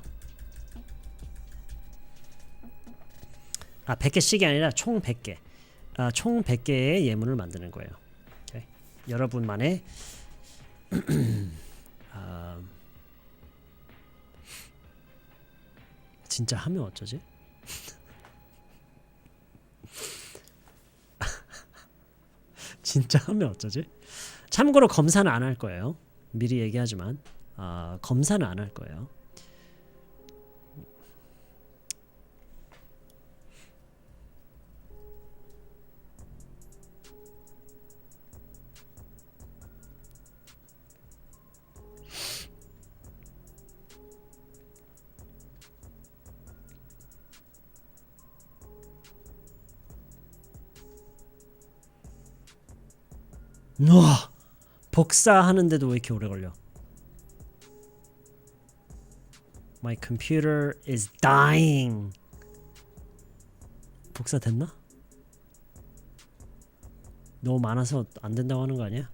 100개씩이 아니라 총 100개. 총 100개의 예문을 만드는 거예요. Okay? 여러분만의 진짜 하면 어쩌지? 진짜 하면 어쩌지? 참고로 검사는 안 할 거예요. 미리 얘기하지만 검사는 안 할 거예요. 우와! 복사하는데도 왜 이렇게 오래 걸려? My computer is dying. 복사 됐나? 너무 많아서 안 된다고 하는 거 아니야?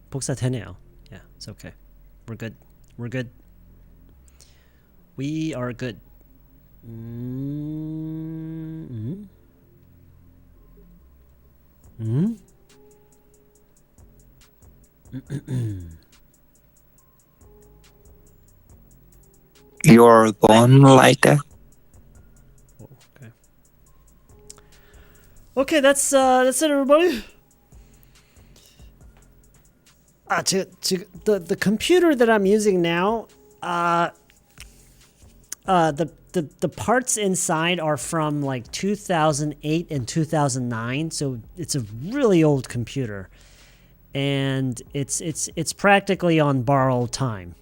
복사 되네요. Yeah, it's okay. We're good. We're good. We are good. You're gone like that? Okay. Okay, that's it, everybody. The computer that I'm using now, the parts inside are from like 2008 and 2009, so it's a really old computer, and it's practically on borrowed time.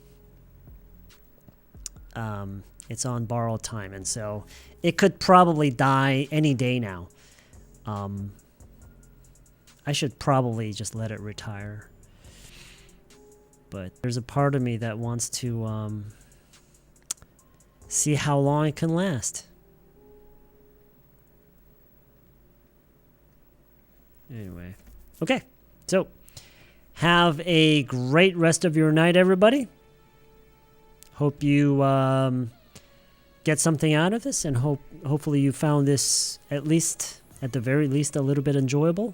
It's on borrowed time, and so it could probably die any day now. I should probably just let it retire. But there's a part of me that wants to see how long it can last. Anyway. Okay. So, have a great rest of your night, everybody. Hope you get something out of this, and hopefully you found this, at the very least, a little bit enjoyable.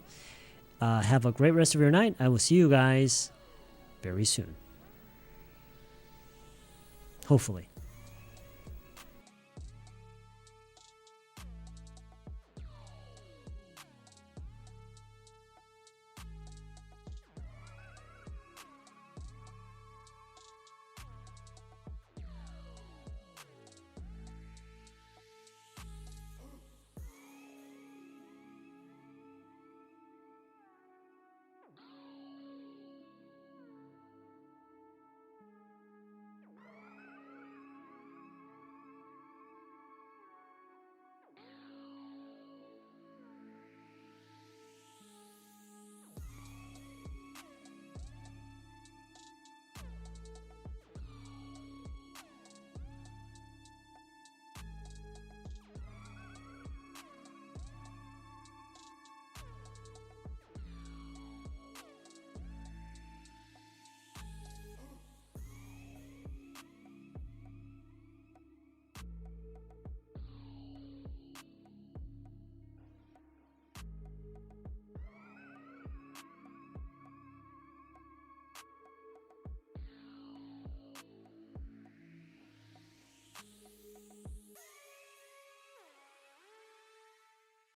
Have a great rest of your night. I will see you guys very soon. Hopefully.